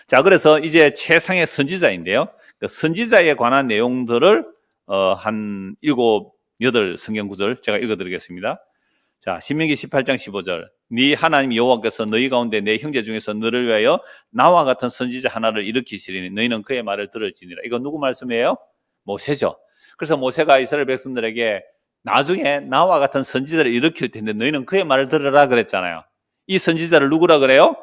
자, 그래서 이제 최상의 선지자인데요. 그 선지자에 관한 내용들을 한 7, 8 성경 구절 제가 읽어드리겠습니다. 자, 신명기 18장 15절. 네 하나님 여호와께서 너희 가운데 내 형제 중에서 너를 위하여 나와 같은 선지자 하나를 일으키시리니 너희는 그의 말을 들을지니라. 이거 누구 말씀이에요? 모세죠. 그래서 모세가 이스라엘 백성들에게 나중에 나와 같은 선지자를 일으킬 텐데 너희는 그의 말을 들으라 그랬잖아요. 이 선지자를 누구라 그래요?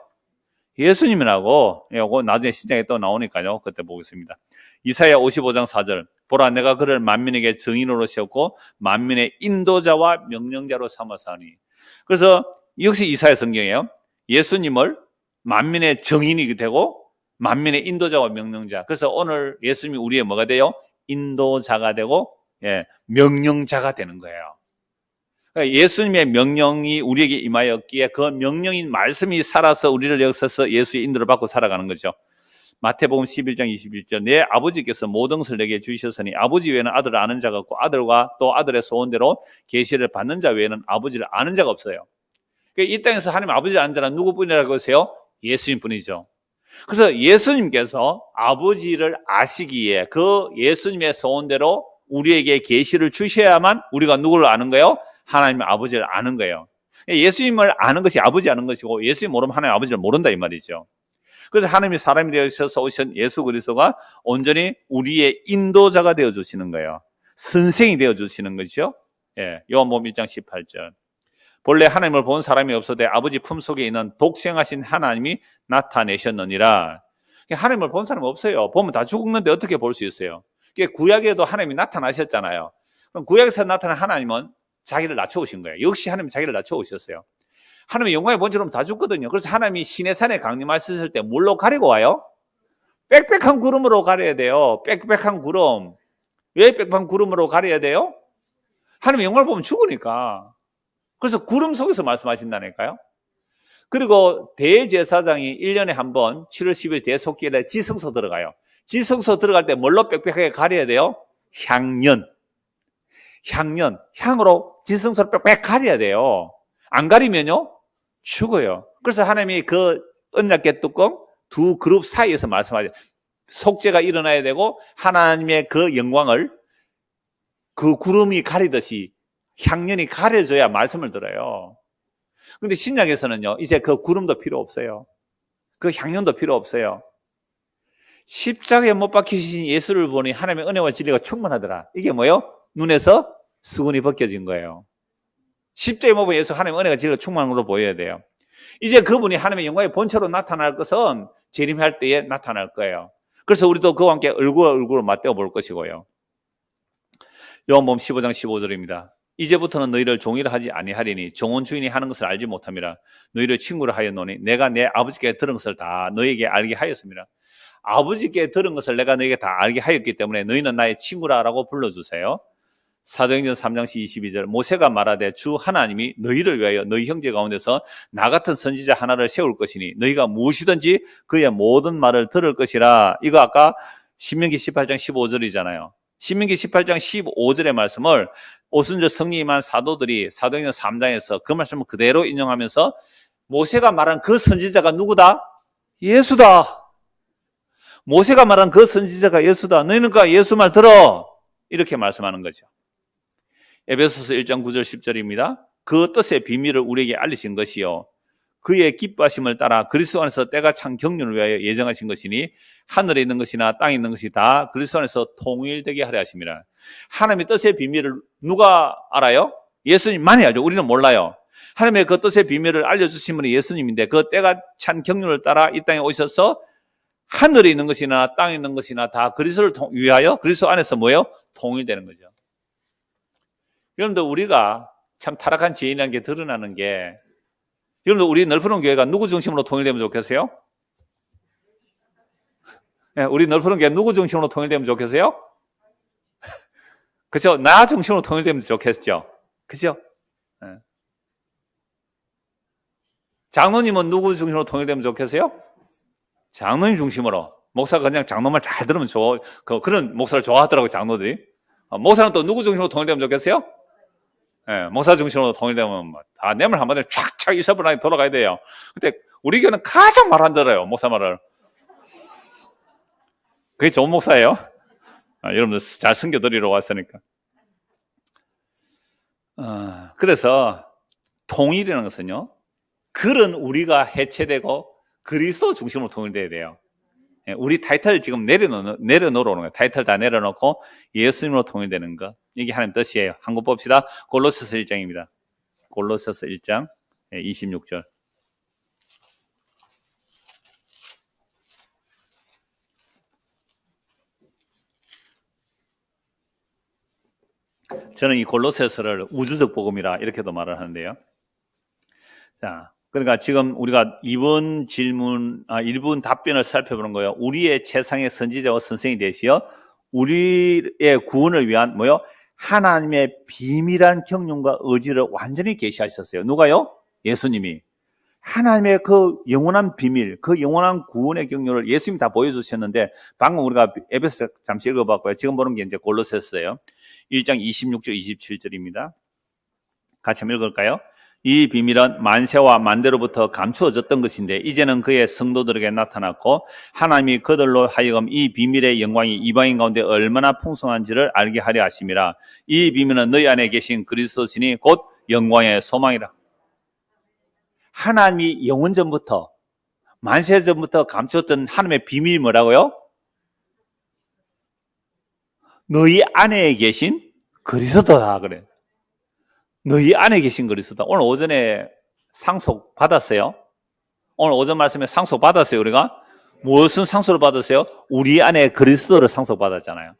예수님이라고. 이거 나중에 신약에 또 나오니까요. 그때 보겠습니다. 이사야 55장 4절. 보라, 내가 그를 만민에게 증인으로 세웠고 만민의 인도자와 명령자로 삼아사니. 그래서 역시 이사야 성경이에요. 예수님을 만민의 증인이 되고 만민의 인도자와 명령자. 그래서 오늘 예수님이 우리의 뭐가 돼요? 인도자가 되고 명령자가 되는 거예요. 그러니까 예수님의 명령이 우리에게 임하였기에 그 명령인 말씀이 살아서 우리를 역사서 예수의 인도를 받고 살아가는 거죠. 마태복음 11장 21절. 내 아버지께서 모든 것을 내게 주셨으니 아버지 외에는 아들을 아는 자가 없고 아들과 또 아들의 소원대로 계시를 받는 자 외에는 아버지를 아는 자가 없어요. 그러니까 이 땅에서 하나님 아버지를 아는 자는 누구뿐이라고 하세요? 예수님뿐이죠. 그래서 예수님께서 아버지를 아시기에 그 예수님의 소원대로 우리에게 계시를 주셔야만 우리가 누구를 아는 거예요? 하나님의 아버지를 아는 거예요. 예수님을 아는 것이 아버지 아는 것이고 예수님 모르면 하나님 아버지를 모른다 이 말이죠. 그래서 하나님이 사람이 되어서 오신 예수 그리스도가 온전히 우리의 인도자가 되어주시는 거예요. 선생이 되어주시는 거죠. 예, 요한복음 1장 18절. 본래 하나님을 본 사람이 없어도 아버지 품속에 있는 독생하신 하나님이 나타내셨느니라. 하나님을 본 사람이 없어요. 보면 다 죽었는데 어떻게 볼 수 있어요? 구약에도 하나님이 나타나셨잖아요. 그럼 구약에서 나타난 하나님은 자기를 낮춰오신 거예요. 역시 하나님이 자기를 낮춰오셨어요. 하나님의 영광의 본질은 다 죽거든요. 그래서 하나님이 시내산에 강림하셨을 때 뭘로 가리고 와요? 빽빽한 구름으로 가려야 돼요. 빽빽한 구름. 왜 빽빽한 구름으로 가려야 돼요? 하나님의 영광을 보면 죽으니까. 그래서 구름 속에서 말씀하신다니까요. 그리고 대제사장이 1년에 한 번 7월 10일 대속기일에 지성소 들어가요. 지성소 들어갈 때 뭘로 빽빽하게 가려야 돼요? 향년. 향으로 지성소를 빽빽 가려야 돼요. 안 가리면요 죽어요. 그래서 하나님이 그 언약궤 뚜껑 두 그룹 사이에서 말씀하죠. 속죄가 일어나야 되고 하나님의 그 영광을 그 구름이 가리듯이 향년이 가려져야 말씀을 들어요. 근데 신약에서는요, 이제 그 구름도 필요 없어요. 그 향년도 필요 없어요. 십자가에 못 박히신 예수를 보니 하나님의 은혜와 진리가 충만하더라. 이게 뭐예요? 눈에서 수건이 벗겨진 거예요. 십자가에 못 박힌 예수 하나님의 은혜가 진리가 충만한 걸로 보여야 돼요. 이제 그분이 하나님의 영광의 본체로 나타날 것은 재림할 때에 나타날 거예요. 그래서 우리도 그와 함께 얼굴을 맞대어 볼 것이고요. 요한복음 15장 15절입니다. 이제부터는 너희를 종이라 하지 아니하리니 종은 주인이 하는 것을 알지 못함이라. 너희를 친구로 하였노니 내가 내 아버지께 들은 것을 다 너희에게 알게 하였습니다. 아버지께 들은 것을 내가 너희에게 다 알게 하였기 때문에 너희는 나의 친구라라고 불러주세요. 사도행전 3장 22절 모세가 말하되 주 하나님이 너희를 위하여 너희 형제 가운데서 나 같은 선지자 하나를 세울 것이니 너희가 무엇이든지 그의 모든 말을 들을 것이라. 이거 아까 신명기 18장 15절이잖아요. 신명기 18장 15절의 말씀을 오순절 성리임한 사도들이 사도행전 3장에서 그 말씀을 그대로 인용하면서 모세가 말한 그 선지자가 누구다? 예수다. 모세가 말한 그 선지자가 예수다. 너희는 그 예수 말 들어. 이렇게 말씀하는 거죠. 에베소서 1장 9절 10절입니다. 그 뜻의 비밀을 우리에게 알리신 것이요 그의 기뻐하심을 따라 그리스도 안에서 때가 찬 경륜을 위하여 예정하신 것이니 하늘에 있는 것이나 땅에 있는 것이 다 그리스도 안에서 통일되게 하려 하심이라. 하나님의 뜻의 비밀을 누가 알아요? 예수님만이 알죠. 우리는 몰라요. 하나님의 그 뜻의 비밀을 알려주신 분이 예수님인데 그 때가 찬 경륜을 따라 이 땅에 오셔서 하늘에 있는 것이나 땅에 있는 것이나 다 그리스도를 위하여 그리스도 안에서 뭐예요? 통일되는 거죠. 여러분들 우리가 참 타락한 죄인이라는 게 드러나는 게 여러분들 우리 넓은 교회가 누구 중심으로 통일되면 좋겠어요? 네, 우리 넓은 교회 누구 중심으로 통일되면 좋겠어요? 그죠? 나 중심으로 통일되면 좋겠죠? 그죠? 네. 장로님은 누구 중심으로 통일되면 좋겠어요? 장로님 중심으로. 목사가 그냥 장로말 잘 들으면 좋아. 그런 목사를 좋아하더라고요, 장로들이. 목사는 또 누구 중심으로 통일되면 좋겠어요? 네, 목사 중심으로 통일되면 다 내 말 한마디로 촥촥 잊어버리고 돌아가야 돼요. 근데 우리 교회는 가장 말 안 들어요, 목사 말을. 그게 좋은 목사예요? 여러분들 잘 섬겨드리러 왔으니까. 그래서 통일이라는 것은요, 글은 우리가 해체되고 그리스도 중심으로 통일돼야 돼요. 우리 타이틀 지금 내려놓으러 오는 거예요. 타이틀 다 내려놓고 예수님으로 통일되는 것. 이게 하나님 뜻이에요. 한번 봅시다. 골로새서 1장입니다. 골로새서 1장 26절. 저는 이 골로새서를 우주적 복음이라 이렇게도 말을 하는데요. 자, 그러니까 지금 우리가 1분 답변을 살펴보는 거예요. 우리의 최상의 선지자와 선생이 되시어 우리의 구원을 위한 뭐요? 하나님의 비밀한 경륜과 의지를 완전히 계시하셨어요. 누가요? 예수님이. 하나님의 그 영원한 비밀, 그 영원한 구원의 경륜을 예수님이 다 보여주셨는데 방금 우리가 에베소 잠시 읽어봤고요. 지금 보는 게 이제 골로새서예요. 1장 26절 27절입니다. 같이 한번 읽을까요? 이 비밀은 만세와 만대로부터 감추어졌던 것인데 이제는 그의 성도들에게 나타났고 하나님이 그들로 하여금 이 비밀의 영광이 이방인 가운데 얼마나 풍성한지를 알게 하려 하심이라. 이 비밀은 너희 안에 계신 그리스도시니 곧 영광의 소망이라. 하나님이 영원전부터 만세 전부터 감췄던 하나님의 비밀이 뭐라고요? 너희 안에 계신 그리스도다 그래. 너희 안에 계신 그리스도다. 오늘 오전에 상속 받았어요? 오늘 오전 말씀에 상속 받았어요, 우리가? 무엇은 상속을 받았어요? 우리 안에 그리스도를 상속 받았잖아요.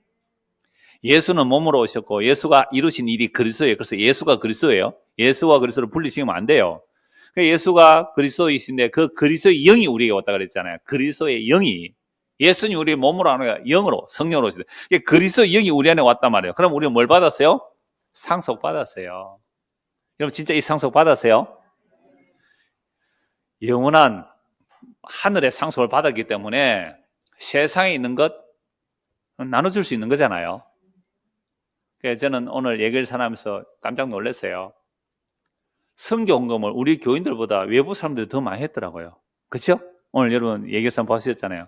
예수는 몸으로 오셨고 예수가 이루신 일이 그리스도예요. 그래서 예수가 그리스도예요. 예수와 그리스도를 분리시키면 안 돼요. 예수가 그리스도이신데 그 그리스도의 영이 우리에게 왔다 그랬잖아요. 그리스도의 영이. 예수님 우리 몸으로 안 와요. 영으로, 성령으로 오시대. 그리스도의 영이 우리 안에 왔단 말이에요. 그럼 우리는 뭘 받았어요? 상속 받았어요. 여러분 진짜 이 상속 받았어요? 영원한 하늘의 상속을 받았기 때문에 세상에 있는 것 나눠줄 수 있는 거잖아요. 그래서 저는 오늘 얘기를 전하면서 깜짝 놀랐어요. 선교 헌금을 우리 교인들보다 외부 사람들이 더 많이 했더라고요. 그렇죠? 오늘 여러분 얘기해서 보셨잖아요.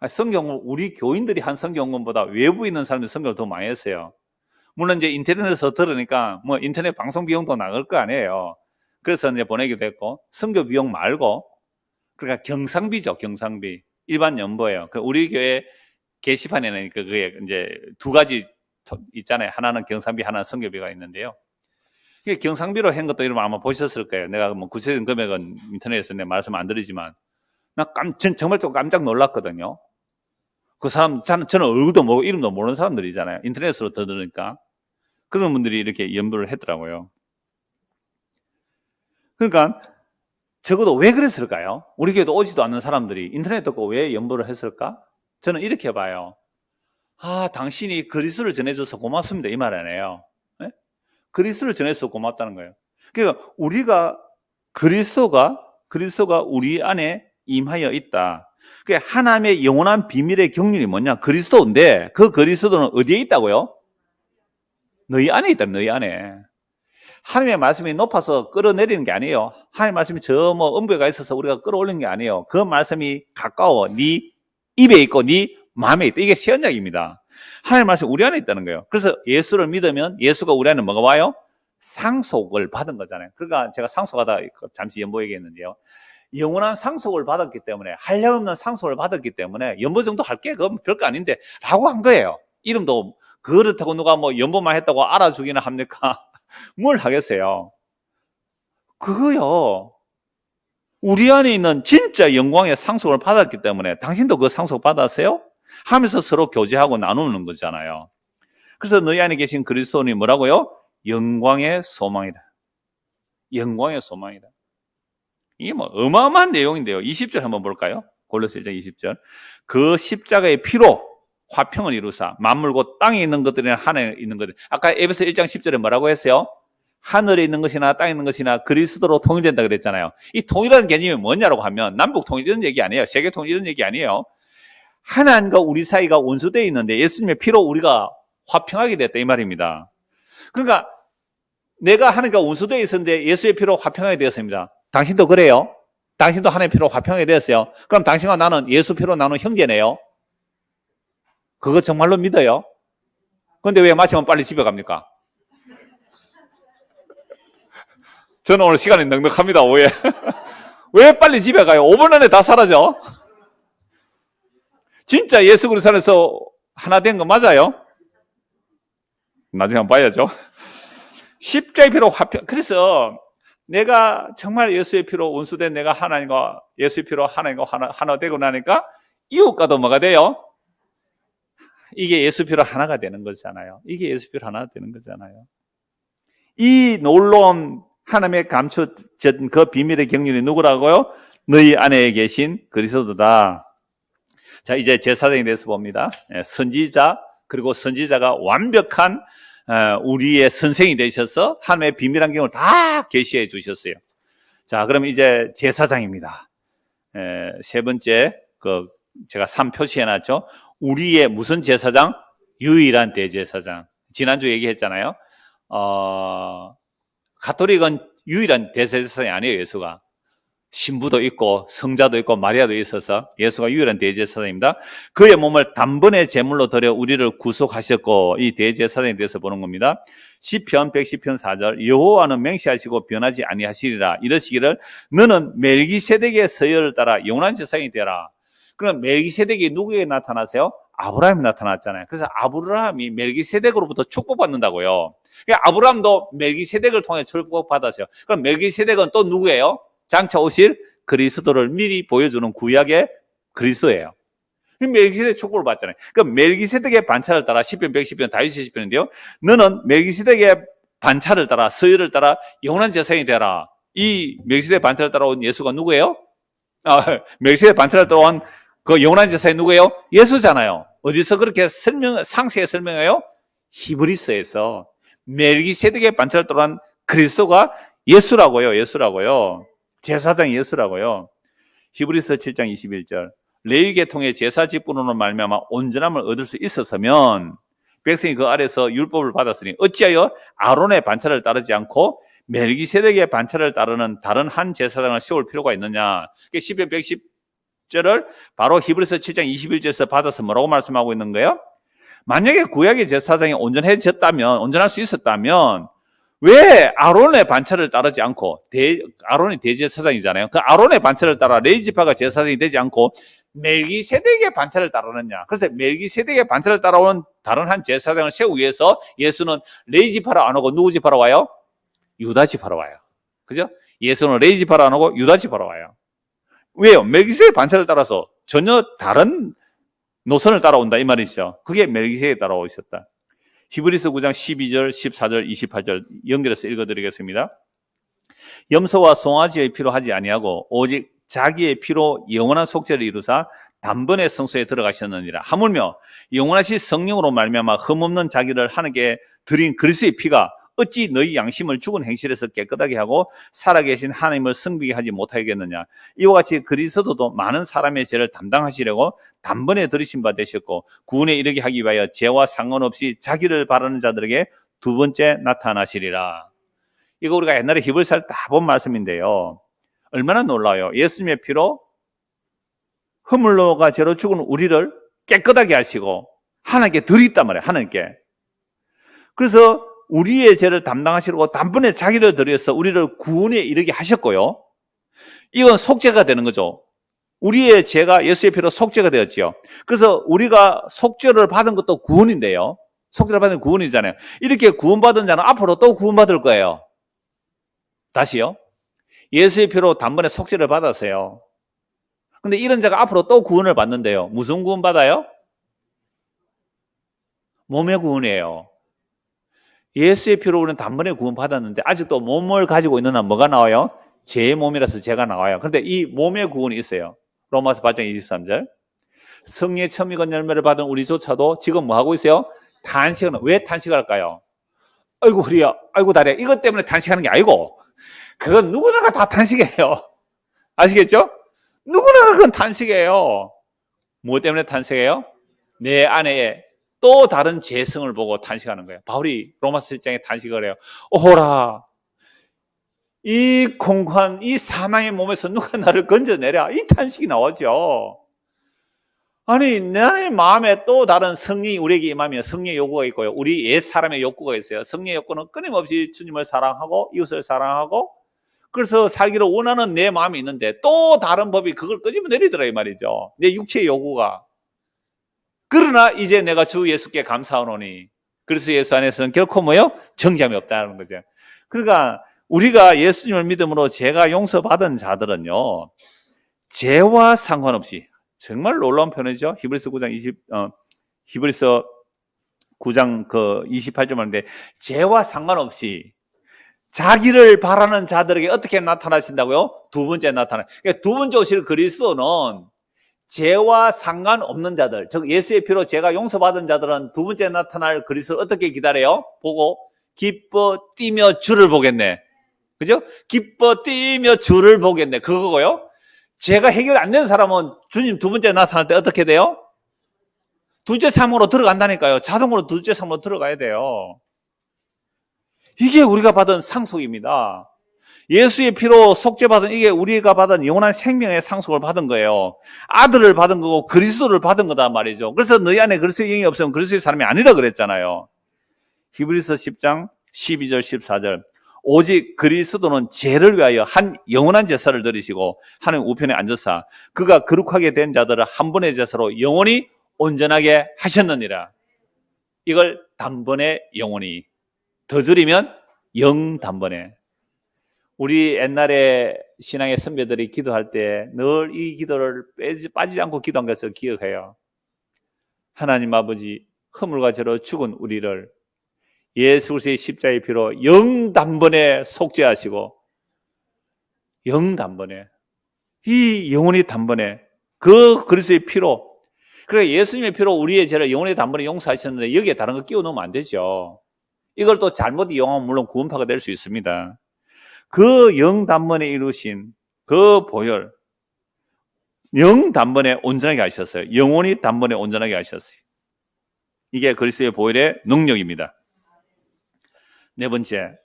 선교 헌금 우리 교인들이 한 선교 헌금보다 외부에 있는 사람들이 선교를 더 많이 했어요. 물론 이제 인터넷에서 들으니까 뭐 인터넷 방송 비용도 나갈 거 아니에요. 그래서 이제 보내기도 했고 선교 비용 말고 그러니까 경상비죠, 경상비. 일반 연보예요. 우리 교회 게시판에는 그게 이제 두 가지 있잖아요. 하나는 경상비, 하나는 선교비가 있는데요. 경상비로 한 것도 여러분 아마 보셨을 거예요. 내가 뭐 구체적인 금액은 인터넷에서 내 말씀 안 드리지만, 정말 좀 깜짝 놀랐거든요. 그 사람, 저는 얼굴도 모르고 이름도 모르는 사람들이잖아요. 인터넷으로 더 들으니까. 그런 분들이 이렇게 연부를 했더라고요. 그러니까, 적어도 왜 그랬을까요? 우리 교회도 오지도 않는 사람들이 인터넷 듣고 왜 연부를 했을까? 저는 이렇게 봐요. 당신이 그리스도를 전해줘서 고맙습니다. 이 말 아니에요. 네? 그리스도를 전해줘서 고맙다는 거예요. 그러니까 우리가 그리스도가 우리 안에 임하여 있다. 그러니까 하나님의 영원한 비밀의 경륜이 뭐냐? 그리스도인데 그 그리스도는 어디에 있다고요? 너희 안에 있다. 너희 안에. 하나님의 말씀이 높아서 끌어내리는 게 아니에요. 하나님의 말씀이 저 음부에 가 있어서 우리가 끌어올리는 게 아니에요. 그 말씀이 가까워. 네 입에 있고 네 마음에 있다. 이게 새 언약입니다. 하나님의 말씀이 우리 안에 있다는 거예요. 그래서 예수를 믿으면 예수가 우리 안에 뭐가 와요? 상속을 받은 거잖아요. 그러니까 제가 상속하다 잠시 연보 얘기했는데요. 영원한 상속을 받았기 때문에 한량없는 상속을 받았기 때문에 연보 정도 할게 그건 별거 아닌데 라고 한 거예요. 이름도 그렇다고 누가 뭐 연보만 했다고 알아주기나 합니까? 뭘 하겠어요? 그거요. 우리 안에 있는 진짜 영광의 상속을 받았기 때문에 당신도 그 상속 받았어요? 하면서 서로 교제하고 나누는 거잖아요. 그래서 너희 안에 계신 그리스도는 뭐라고요? 영광의 소망이다. 영광의 소망이다. 이게 뭐 어마어마한 내용인데요. 20절 한번 볼까요? 골로새 1장 20절. 그 십자가의 피로 화평을 이루사 만물고 땅에 있는 것들이나 하늘에 있는 것들. 아까 에베소 1장 10절에 뭐라고 했어요? 하늘에 있는 것이나 땅에 있는 것이나 그리스도로 통일된다 그랬잖아요. 이 통일이라는 개념이 뭐냐라고 하면 남북 통일 이런 얘기 아니에요. 세계 통일 이런 얘기 아니에요. 하나님과 우리 사이가 원수되어 있는데 예수님의 피로 우리가 화평하게 됐다 이 말입니다. 그러니까 내가 하나님과 원수되어 있었는데 예수의 피로 화평하게 되었습니다. 당신도 그래요? 당신도 하나님의 피로 화평하게 되었어요? 그럼 당신과 나는 예수 피로 나눈 형제네요? 그거 정말로 믿어요? 근데 왜 마시면 빨리 집에 갑니까? 저는 오늘 시간이 넉넉합니다. 왜 빨리 집에 가요? 5분 안에 다 사라져? 진짜 예수 그리스도 안에서 하나 된 거 맞아요? 나중에 한번 봐야죠. 십자의 피로 화평. 그래서 내가 정말 예수의 피로 원수된 내가 하나님과 예수의 피로 하나님과 하나 되고 나니까 이웃과도 뭐가 돼요? 이게 예수 피로 하나가 되는 거잖아요. 이게 예수 피로 하나가 되는 거잖아요. 이 놀라운 하나님의 감추진 그 비밀의 경륜이 누구라고요? 너희 안에 계신 그리스도다. 자, 이제 제사장에 대해서 봅니다. 선지자, 그리고 선지자가 완벽한 우리의 선생이 되셔서 하나님의 비밀한 경을 다 계시해 주셨어요. 자, 그럼 이제 제사장입니다. 세 번째, 제가 3 표시해 놨죠. 우리의 무슨 제사장? 유일한 대제사장. 지난주 얘기했잖아요. 가톨릭은 유일한 대제사장이 아니에요, 예수가. 신부도 있고 성자도 있고 마리아도 있어서 예수가 유일한 대제사장입니다. 그의 몸을 단번에 제물로 드려 우리를 구속하셨고, 이 대제사장에 대해서 보는 겁니다. 시편 110편 4절, 여호와는 맹세하시고 변하지 아니하시리라. 이러시기를 너는 멜기세덱의 서열을 따라 영원한 제사장이 되라. 그럼 멜기세덱이 누구에게 나타나세요? 아브라함이 나타났잖아요. 그래서 아브라함이 멜기세덱으로부터 축복받는다고요. 그러니까 아브라함도 멜기세덱을 통해 축복받았어요. 그럼 멜기세덱은 또 누구예요? 장차 오실 그리스도를 미리 보여주는 구약의 그리스도예요. 멜기세덱 축복을 받잖아요. 그럼 멜기세덱의 반차를 따라 시편 110편 다윗의 시편인데요. 너는 멜기세덱의 반차를 따라 서열을 따라 영원한 제사장이 되라. 이 멜기세덱 반차를 따라온 예수가 누구예요? 멜기세덱 반차를 따라온 그 영원한 제사장이 누구예요? 예수잖아요. 어디서 그렇게 상세히 설명해요? 히브리서에서 멜기세덱의 반차를 따라온 그리스도가 예수라고요. 예수라고요. 제사장 예수라고요. 히브리서 7장 21절, 레위 계통의 제사 직분으로 말미암아 온전함을 얻을 수 있었으면 백성이 그 아래서 율법을 받았으니 어찌하여 아론의 반차를 따르지 않고 멜기세덱의 반차를 따르는 다른 한 제사장을 세울 필요가 있느냐. 시편 110절을 바로 히브리서 7장 21절에서 받아서 뭐라고 말씀하고 있는 거예요? 만약에 구약의 제사장이 온전할 수 있었다면 왜 아론의 반차를 따르지 않고, 아론이 대제사장이잖아요. 그 아론의 반차를 따라 레위지파가 제사장이 되지 않고 멜기세덱의 반차를 따르느냐. 그래서 멜기세덱의 반차를 따라오는 다른 한 제사장을 세우기 위해서 예수는 레위지파로 안 오고 누구 지파로 와요? 유다지파로 와요. 그죠? 예수는 레위지파로 안 오고 유다지파로 와요. 왜요? 멜기세덱의 반차를 따라서 전혀 다른 노선을 따라온다 이 말이죠. 그게 멜기세덱에 따라오셨다. 히브리서 9장 12절, 14절, 28절 연결해서 읽어드리겠습니다. 염소와 송아지의 피로 하지 아니하고 오직 자기의 피로 영원한 속죄를 이루사 단번에 성소에 들어가셨느니라. 하물며 영원하신 성령으로 말미암아 흠없는 자기를 하나님께 드린 그리스도의 피가 어찌 너희 양심을 죽은 행실에서 깨끗하게 하고 살아계신 하나님을 성비게 하지 못하겠느냐. 이와 같이 그리스도도 많은 사람의 죄를 담당하시려고 단번에 들으신 바 되셨고 구원에 이르게 하기 위하여 죄와 상관없이 자기를 바라는 자들에게 두 번째 나타나시리라. 이거 우리가 옛날에 히브리서를 다 본 말씀인데요. 얼마나 놀라워요. 예수님의 피로 허물로가 죄로 죽은 우리를 깨끗하게 하시고 하나님께 드렸단 말이에요. 하나님께. 그래서 우리의 죄를 담당하시려고 단번에 자기를 드려서 우리를 구원에 이르게 하셨고요. 이건 속죄가 되는 거죠. 우리의 죄가 예수의 피로 속죄가 되었죠. 그래서 우리가 속죄를 받은 것도 구원인데요. 속죄를 받은 구원이잖아요. 이렇게 구원받은 자는 앞으로 또 구원받을 거예요. 다시요. 예수의 피로 단번에 속죄를 받았어요. 근데 이런 자가 앞으로 또 구원을 받는데요. 무슨 구원 받아요? 몸의 구원이에요. 예수의 피로 우리는 단번에 구원 받았는데 아직도 몸을 가지고 있는 한 뭐가 나와요? 제 몸이라서 죄가 나와요. 그런데 이 몸의 구원이 있어요. 로마서 8장 23절. 성령의 처음 익은 열매를 받은 우리조차도 지금 뭐 하고 있어요? 탄식은 왜 탄식할까요? 아이고 허리야, 아이고 다리야. 이것 때문에 탄식하는 게 아니고 그건 누구나가 다 탄식해요. 아시겠죠? 누구나가 그건 탄식해요. 뭐 때문에 탄식해요? 내 안에 또 다른 재성을 보고 탄식하는 거예요. 바울이 로마서 7장에 탄식을 해요. 오호라, 이 공고한 이 사망의 몸에서 누가 나를 건져내랴. 이 탄식이 나오죠. 아니, 내 마음에 또 다른 성령이 우리에게 임하면 성령의 요구가 있고요. 우리 옛 사람의 욕구가 있어요. 성령의 욕구는 끊임없이 주님을 사랑하고 이웃을 사랑하고 그래서 살기를 원하는 내 마음이 있는데 또 다른 법이 그걸 끄집어내리더라 이 말이죠. 내 육체의 요구가. 그러나 이제 내가 주 예수께 감사하노니 그래서 예수 안에서는 결코 뭐요? 정죄함이 없다는 거죠. 그러니까 우리가 예수님을 믿음으로 죄가 용서받은 자들은요, 죄와 상관없이 정말 놀라운 표현이죠. 히브리서 9장 그 28절 말인데 죄와 상관없이 자기를 바라는 자들에게 어떻게 나타나신다고요? 두 번째 나타나. 그러니까 두 번째 오실 그리스도는 죄와 상관없는 자들, 즉 예수의 피로 죄가 용서받은 자들은 두 번째 나타날 그리스도를 어떻게 기다려요? 보고 기뻐 뛰며 주를 보겠네. 그죠? 기뻐 뛰며 주를 보겠네. 그거고요. 죄가 해결 안 된 사람은 주님 두 번째 나타날 때 어떻게 돼요? 둘째 삶으로 들어간다니까요. 자동으로 둘째 삶으로 들어가야 돼요. 이게 우리가 받은 상속입니다. 예수의 피로 속죄받은 이게 우리가 받은 영원한 생명의 상속을 받은 거예요. 아들을 받은 거고 그리스도를 받은 거다 말이죠. 그래서 너희 안에 그리스도의 영이 없으면 그리스도의 사람이 아니라 그랬잖아요. 히브리서 10장 12절 14절 오직 그리스도는 죄를 위하여 한 영원한 제사를 드리시고 하나님 우편에 앉으사 그가 거룩하게 된 자들을 한 번의 제사로 영원히 온전하게 하셨느니라. 이걸 단번에 영원히, 더 줄이면 영단번에. 우리 옛날에 신앙의 선배들이 기도할 때 늘 이 기도를 빠지지 않고 기도한 것을 기억해요. 하나님 아버지, 허물과 죄로 죽은 우리를 예수 그리스도의 십자가의 피로 영단번에 속죄하시고 영단번에, 이 영원히 단번에 그 그리스도의 피로, 그러니까 예수님의 피로 우리의 죄를 영원히 단번에 용서하셨는데 여기에 다른 거 끼워 넣으면 안 되죠. 이걸 또 잘못 이용하면 물론 구원파가 될 수 있습니다. 그 영단번에 이루신 그 보혈, 영단번에 온전하게 하셨어요. 영원히 단번에 온전하게 하셨어요. 이게 그리스도의 보혈의 능력입니다. 네 번째,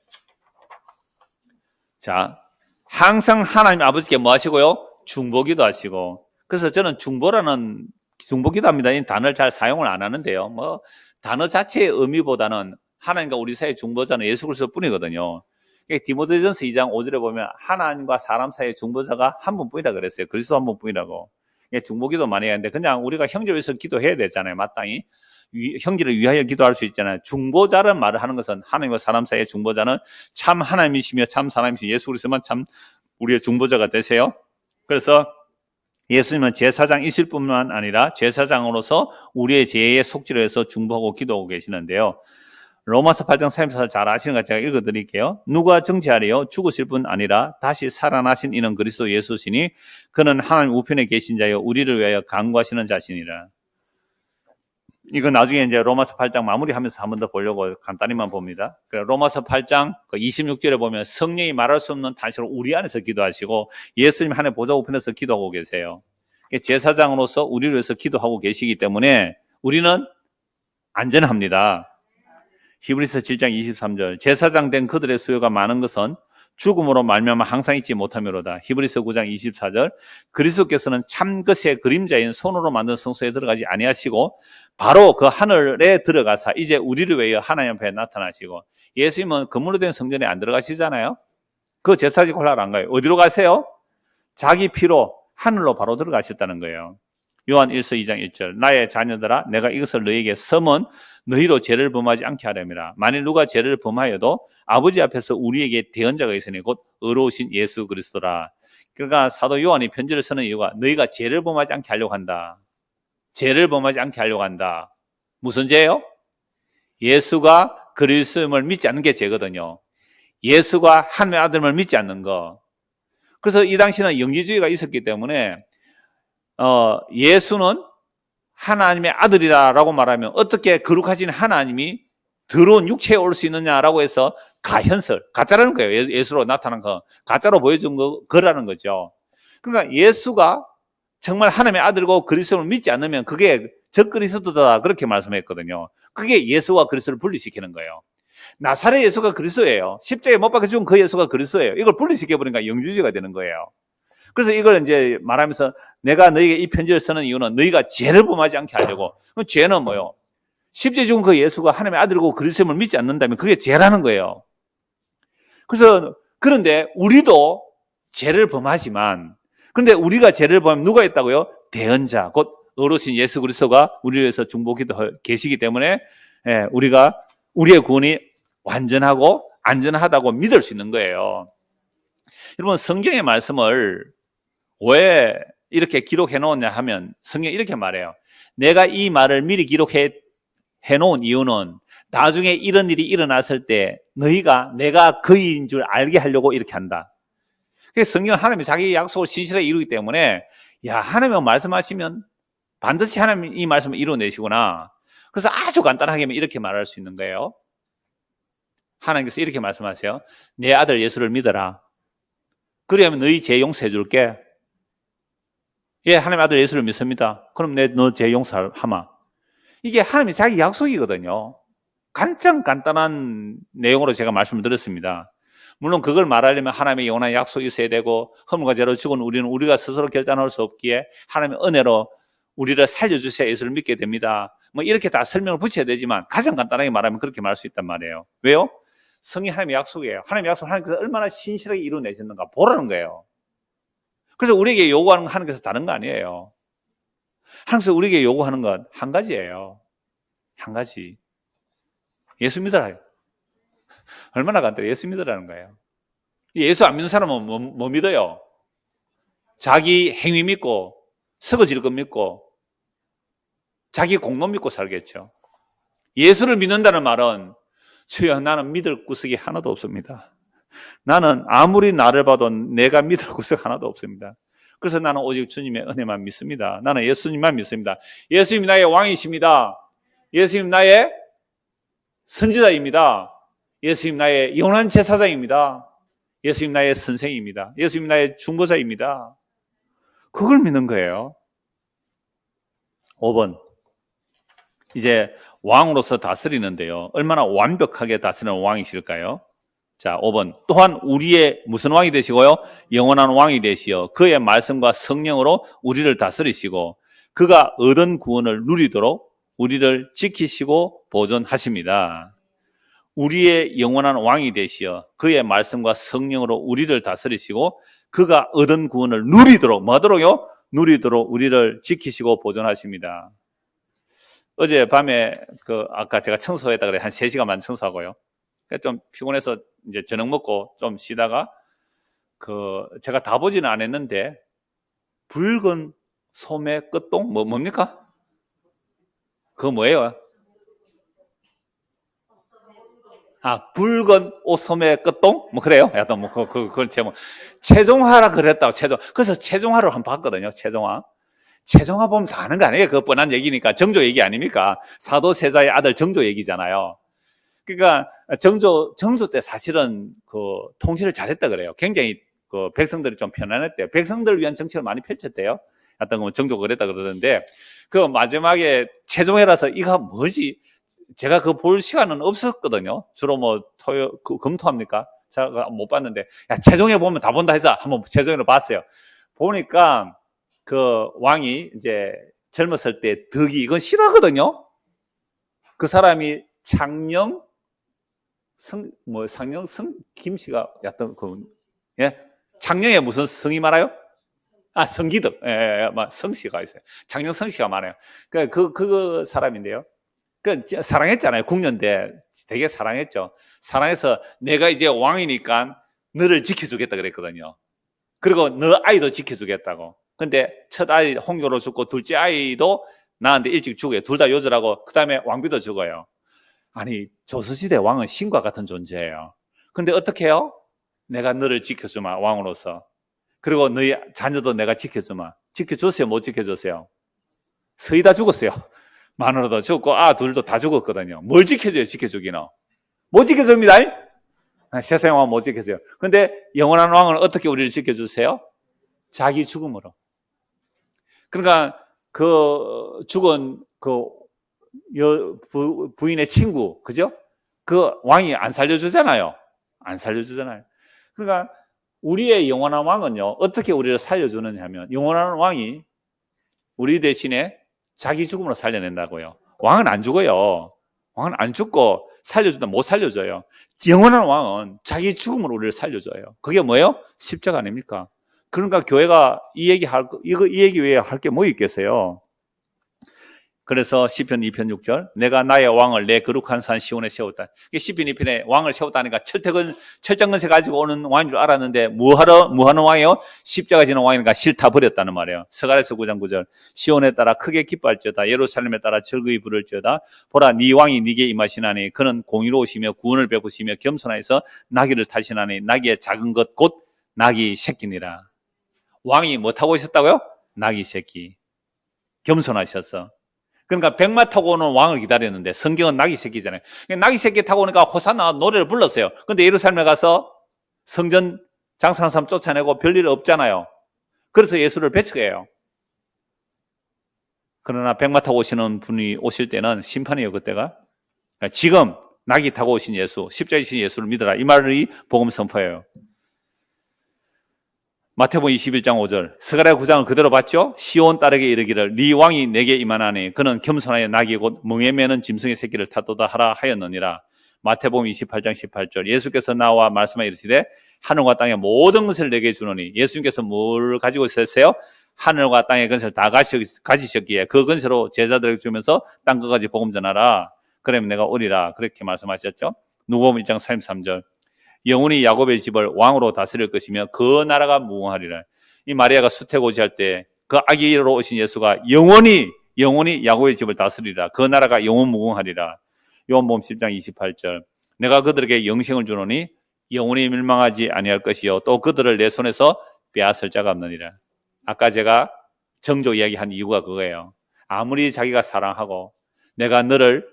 자, 항상 하나님 아버지께 뭐 하시고요? 중보기도 하시고. 그래서 저는 중보기도 합니다. 이 단어를 잘 사용을 안 하는데요. 뭐 단어 자체의 의미보다는 하나님과 우리 사이의 중보자는 예수 그리스도 뿐이거든요. 디모데전서 2장 5절에 보면 하나님과 사람 사이의 중보자가 한 분뿐이라 그랬어요. 그리스도 한 분뿐이라고. 중보기도 많이 하는데 그냥 우리가 형제를 위해서 기도해야 되잖아요. 마땅히. 형제를 위하여 기도할 수 있잖아요. 중보자라는 말을 하는 것은 하나님과 사람 사이의 중보자는 참 하나님이시며 참 사람이시며 예수 그리스도만 참 우리의 중보자가 되세요. 그래서 예수님은 제사장이실 뿐만 아니라 제사장으로서 우리의 죄의 속죄를 해서 중보하고 기도하고 계시는데요. 로마서 8장 34절 잘 아시는 것 제가 읽어드릴게요. 누가 정죄하리요? 죽으실 뿐 아니라 다시 살아나신 이는 그리스도 예수시니 그는 하나님 우편에 계신 자여 우리를 위하여 간구하시는 자시니라. 이거 나중에 이제 로마서 8장 마무리하면서 한 번 더 보려고 간단히만 봅니다. 로마서 8장 26절에 보면 성령이 말할 수 없는 탄식으로 우리 안에서 기도하시고 예수님 하나님 보좌 우편에서 기도하고 계세요. 제사장으로서 우리를 위해서 기도하고 계시기 때문에 우리는 안전합니다. 히브리서 7장 23절 제사장 된 그들의 수요가 많은 것은 죽음으로 말미암아 항상 있지 못하므로다. 히브리서 9장 24절 그리스도께서는 참 것의 그림자인 손으로 만든 성소에 들어가지 아니하시고 바로 그 하늘에 들어가사 이제 우리를 위하여 하나님 앞에 나타나시고. 예수님은 건물로 된 성전에 안 들어가시잖아요. 그 제사지 콜라를 안 가요. 어디로 가세요? 자기 피로 하늘로 바로 들어가셨다는 거예요. 요한 1서 2장 1절 나의 자녀들아 내가 이것을 너희에게 섬은 너희로 죄를 범하지 않게 하려니라. 만일 누가 죄를 범하여도 아버지 앞에서 우리에게 대언자가 있으니 곧 의로우신 예수 그리스도라. 그러니까 사도 요한이 편지를 쓰는 이유가 너희가 죄를 범하지 않게 하려고 한다. 죄를 범하지 않게 하려고 한다. 무슨 죄요? 예수가 그리스도임을 믿지 않는 게 죄거든요. 예수가 하나님의 아들임을 믿지 않는 거. 그래서 이 당시는 영지주의가 있었기 때문에 예수는 하나님의 아들이라고 말하면 어떻게 거룩하신 하나님이 더러운 육체에 올 수 있느냐라고 해서 가현설, 가짜라는 거예요. 예수로 나타난 거, 가짜로 보여준 거라는 거죠. 그러니까 예수가 정말 하나님의 아들고 그리스도를 믿지 않으면 그게 적그리스도다 그렇게 말씀했거든요. 그게 예수와 그리스도를 분리시키는 거예요. 나사렛 예수가 그리스도예요. 십자가에 못 박혀 죽은 그 예수가 그리스도예요. 이걸 분리시켜버리니까 영주주의가 되는 거예요. 그래서 이걸 이제 말하면서 내가 너희에게 이 편지를 쓰는 이유는 너희가 죄를 범하지 않게 하려고. 그럼 죄는 뭐요? 십자가에 죽은 그 예수가 하나님의 아들이고 그리스도임을 믿지 않는다면 그게 죄라는 거예요. 그래서 그런데 우리도 죄를 범하지만 그런데 우리가 죄를 범하면 누가 있다고요? 대언자, 곧 어르신 예수 그리스도가 우리를 위해서 중보기도 계시기 때문에 우리가 우리의 구원이 완전하고 안전하다고 믿을 수 있는 거예요. 여러분 성경의 말씀을 왜 이렇게 기록해 놓았냐 하면 성경이 이렇게 말해요. 내가 이 말을 미리 기록해 놓은 이유는 나중에 이런 일이 일어났을 때 너희가 내가 그인 줄 알게 하려고 이렇게 한다. 그래서 성경은 하나님이 자기 약속을 신실하게 이루기 때문에 야 하나님이 말씀하시면 반드시 하나님이 이 말씀을 이루어내시구나. 그래서 아주 간단하게 이렇게 말할 수 있는 거예요. 하나님께서 이렇게 말씀하세요. 내 아들 예수를 믿어라. 그러면 너희 죄 용서해 줄게. 예, 하나님 아들 예수를 믿습니다. 그럼 너 죄 용서하마. 이게 하나님이 자기 약속이거든요. 가장 간단한 내용으로 제가 말씀을 드렸습니다. 물론 그걸 말하려면 하나님의 영원한 약속이 있어야 되고 허물과 죄로 죽은 우리는 우리가 스스로 결단할 수 없기에 하나님의 은혜로 우리를 살려주셔야 예수를 믿게 됩니다. 뭐 이렇게 다 설명을 붙여야 되지만 가장 간단하게 말하면 그렇게 말할 수 있단 말이에요. 왜요? 성이 하나님의 약속이에요. 하나님의 약속을 하나님께서 얼마나 신실하게 이루어내셨는가 보라는 거예요. 그래서 우리에게 요구하는 건 하나님께서 다른 거 아니에요. 하나님께서 우리에게 요구하는 건 한 가지예요. 한 가지. 예수 믿어라. 얼마나 간단해. 예수 믿으라는 거예요. 예수 안 믿는 사람은 뭐 믿어요? 자기 행위 믿고 썩어질 것 믿고 자기 공로 믿고 살겠죠. 예수를 믿는다는 말은 주여 나는 믿을 구석이 하나도 없습니다. 나는 아무리 나를 봐도 내가 믿을 구석 하나도 없습니다. 그래서 나는 오직 주님의 은혜만 믿습니다. 나는 예수님만 믿습니다. 예수님 나의 왕이십니다. 예수님 나의 선지자입니다. 예수님 나의 영원한 제사장입니다. 예수님 나의 선생입니다. 예수님 나의 중보자입니다. 그걸 믿는 거예요. 5번. 이제 왕으로서 다스리는데요. 얼마나 완벽하게 다스리는 왕이실까요? 자, 5번. 또한 우리의 무슨 왕이 되시고요? 영원한 왕이 되시어 그의 말씀과 성령으로 우리를 다스리시고 그가 얻은 구원을 누리도록 우리를 지키시고 보존하십니다. 우리의 영원한 왕이 되시어 그의 말씀과 성령으로 우리를 다스리시고 그가 얻은 구원을 누리도록 뭐 하도록요? 누리도록 우리를 지키시고 보존하십니다. 어젯밤에 아까 제가 청소했다 그래 한 3시간만 청소하고요. 좀 피곤해서 이제 저녁 먹고 좀 쉬다가 제가 다 보지는 않았는데 붉은 소매 끝동 뭡니까? 그거 뭐예요? 붉은 옷소매 끝동? 뭐 그래요? 하여튼 그걸 제목 최종화라 그랬다고 그래서 최종화를 한번 봤거든요. 최종화 보면 다 아는 거 아니에요? 그거 뻔한 얘기니까. 정조 얘기 아닙니까? 사도세자의 아들 정조 얘기잖아요. 그러니까 정조 때 사실은 통치를 잘했다 그래요. 굉장히 백성들이 좀 편안했대요. 백성들을 위한 정책을 많이 펼쳤대요. 하여튼 정조가 그랬다 그러던데 마지막에 최종회라서 이거 뭐지? 제가 그거 볼 시간은 없었거든요. 주로 금토합니까? 제가 못 봤는데 최종회 보면 다 본다 해서 한번 최종회를 봤어요. 보니까 왕이 이제 젊었을 때 덕이 이건 싫어하거든요. 그 사람이 김씨가 였던 창녕에 무슨 성이 많아요? 성기덕. 성씨가 있어요. 창녕 성씨가 많아요. 그 사람인데요. 사랑했잖아요. 궁녀인데 되게 사랑했죠. 사랑해서 내가 이제 왕이니까 너를 지켜주겠다 그랬거든요. 그리고 너 아이도 지켜주겠다고. 근데 첫 아이 홍교로 죽고 둘째 아이도 나한테 일찍 죽어요. 둘 다 요절하고 그 다음에 왕비도 죽어요. 아니 조선시대 왕은 신과 같은 존재예요. 근데 어떻게 해요? 내가 너를 지켜주마 왕으로서. 그리고 너희 자녀도 내가 지켜주마. 지켜줬어요? 못 지켜줬어요? 서희 다 죽었어요. 마누라도 죽고 둘도 다 죽었거든요. 뭘 지켜줘요? 지켜주기는 못 지켜줍니다. 세상 왕은 못 지켜줘요. 근데 영원한 왕은 어떻게 우리를 지켜주세요? 자기 죽음으로. 그러니까 죽은 부인의 친구, 그죠? 왕이 안 살려주잖아요. 안 살려주잖아요. 그러니까 우리의 영원한 왕은요, 어떻게 우리를 살려주느냐 하면, 영원한 왕이 우리 대신에 자기 죽음으로 살려낸다고요. 왕은 안 죽어요. 왕은 안 죽고 살려준다, 못 살려줘요. 영원한 왕은 자기 죽음으로 우리를 살려줘요. 그게 뭐예요? 십자가 아닙니까? 그러니까 교회가 이 얘기 외에 할 게 뭐 있겠어요? 그래서 시편 2편 6절 내가 나의 왕을 내 거룩한 산 시온에 세웠다. 시편 2편에 왕을 세웠다니까 철장근세 가지고 오는 왕인 줄 알았는데 뭐하는 왕이에요? 십자가 지는 왕이니까 싫다 버렸다는 말이에요. 스가랴서 9장 9절 시온에 따라 크게 기뻐할지어다 예루살렘에 따라 즐거이 부를지어다 보라 네 왕이 네게 임하시나니 그는 공의로우시며 구원을 베푸시며 겸손하여서 나귀를 타시나니 나귀의 작은 것 곧 나귀 새끼니라. 왕이 뭐 타고 있었다고요? 나귀 새끼. 겸손하셔서. 그러니까 백마 타고 오는 왕을 기다렸는데 성경은 나귀 새끼잖아요. 나귀 새끼 타고 오니까 호산나 노래를 불렀어요. 근데 예루살렘에 가서 성전 장사하는 사람 쫓아내고 별일 없잖아요. 그래서 예수를 배척해요. 그러나 백마 타고 오시는 분이 오실 때는 심판이에요. 그때가. 그러니까 지금 낙이 타고 오신 예수, 십자가에 지신 예수를 믿어라. 이 말이 복음 선포예요. 마태복음 21장 5절 스가랴 9장을 그대로 봤죠? 시온 딸에게 이르기를 네 왕이 내게 임하나니 그는 겸손하여 낙이 곧 멍에 매는 짐승의 새끼를 타도다 하라 하였느니라. 마태복음 28장 18절 예수께서 나와 말씀하여 이르시되 하늘과 땅의 모든 것을 내게 주노니 예수님께서 뭘 가지고 있었어요? 하늘과 땅의 건설 다 가지셨기에 그 건설로 제자들에게 주면서 땅 끝까지 복음 전하라. 그러면 내가 오리라. 그렇게 말씀하셨죠. 누가복음 1장 33절 영원히 야곱의 집을 왕으로 다스릴 것이며 그 나라가 무궁하리라. 이 마리아가 수태고지할 때 그 아기로 오신 예수가 영원히 야곱의 집을 다스리라. 그 나라가 영원 무궁하리라. 요한복음 10장 28절 내가 그들에게 영생을 주노니 영원히 멸망하지 아니할 것이요 또 그들을 내 손에서 빼앗을 자가 없느니라. 아까 제가 정조 이야기한 이유가 그거예요. 아무리 자기가 사랑하고 내가 너를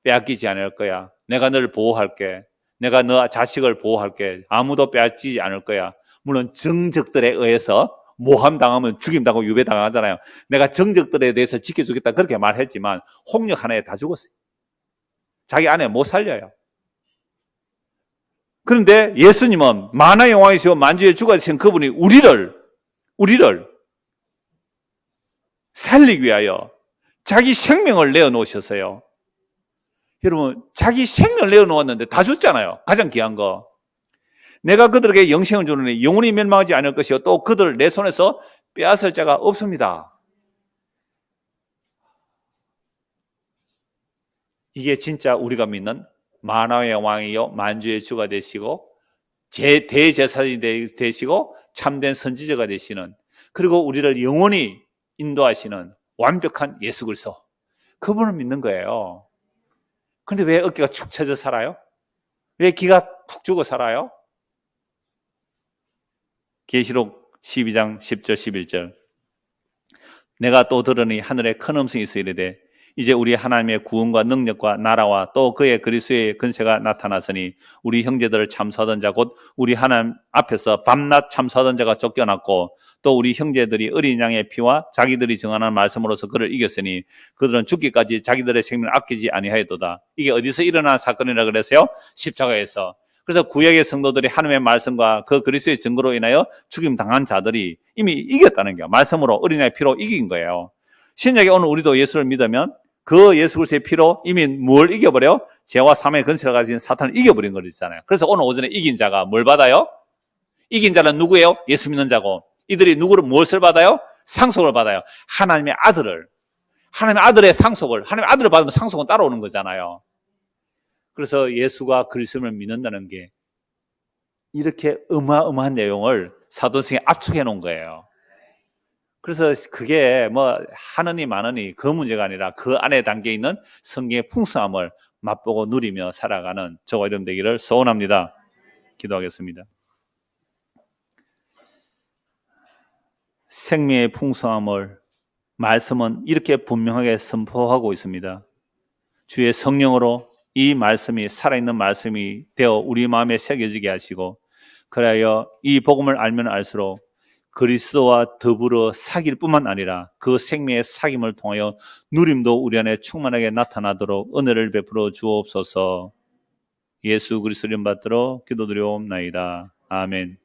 빼앗기지 않을 거야. 내가 너를 보호할게. 내가 너 자식을 보호할게. 아무도 빼앗기지 않을 거야. 물론 정적들에 의해서 모함당하면 죽임당하고 유배당하잖아요. 내가 정적들에 대해서 지켜주겠다 그렇게 말했지만 홍역 하나에 다 죽었어요. 자기 아내 못 살려요. 그런데 예수님은 만화의 왕이시오 만주의 주가 되신 그분이 우리를 살리기 위하여 자기 생명을 내어놓으셨어요. 여러분 자기 생명을 내어놓았는데 다 줬잖아요. 가장 귀한 거. 내가 그들에게 영생을 주노니 영원히 멸망하지 않을 것이요 또 그들을 내 손에서 빼앗을 자가 없습니다. 이게 진짜 우리가 믿는 만화의 왕이요 만주의 주가 되시고 대제사장이 되시고 참된 선지자가 되시는 그리고 우리를 영원히 인도하시는 완벽한 예수 그리스도 그분을 믿는 거예요. 그런데 왜 어깨가 축 처져 살아요? 왜 기가 푹 죽어 살아요? 계시록 12장 10절 11절 내가 또 들으니 하늘에 큰 음성이 있어 이르되 이제 우리 하나님의 구원과 능력과 나라와 또 그의 그리스도의 근세가 나타났으니 우리 형제들을 참수하던 자 곧 우리 하나님 앞에서 밤낮 참수하던 자가 쫓겨났고 또 우리 형제들이 어린 양의 피와 자기들이 정하는 말씀으로서 그를 이겼으니 그들은 죽기까지 자기들의 생명을 아끼지 아니하였도다. 이게 어디서 일어난 사건이라 그랬어요? 십자가에서. 그래서 구약의 성도들이 하나님의 말씀과 그 그리스도의 증거로 인하여 죽임당한 자들이 이미 이겼다는 거예요. 말씀으로 어린 양의 피로 이긴 거예요. 신약에 오늘 우리도 예수를 믿으면 그 예수 그리스도의 피로 이미 뭘 이겨버려? 죄와 사망의 근세를 가진 사탄을 이겨버린 거잖아요. 그래서 오늘 오전에 이긴 자가 뭘 받아요? 이긴 자는 누구예요? 예수 믿는 자고 이들이 누구를 무엇을 받아요? 상속을 받아요. 하나님의 아들의 상속을 하나님의 아들을 받으면 상속은 따라오는 거잖아요. 그래서 예수가 그리스도를 믿는다는 게 이렇게 어마어마한 내용을 사도행전에 압축해 놓은 거예요. 그래서 그게 뭐 하느니 마느니 그 문제가 아니라 그 안에 담겨 있는 성경의 풍성함을 맛보고 누리며 살아가는 저와 여러분 되기를 소원합니다. 기도하겠습니다. 생명의 풍성함을 말씀은 이렇게 분명하게 선포하고 있습니다. 주의 성령으로 이 말씀이 살아있는 말씀이 되어 우리 마음에 새겨지게 하시고 그래야 이 복음을 알면 알수록 그리스도와 더불어 사귈 뿐만 아니라 그 생명의 사귐을 통하여 누림도 우리 안에 충만하게 나타나도록 은혜를 베풀어 주옵소서. 예수 그리스도 이름 받들어 기도드리옵나이다. 아멘.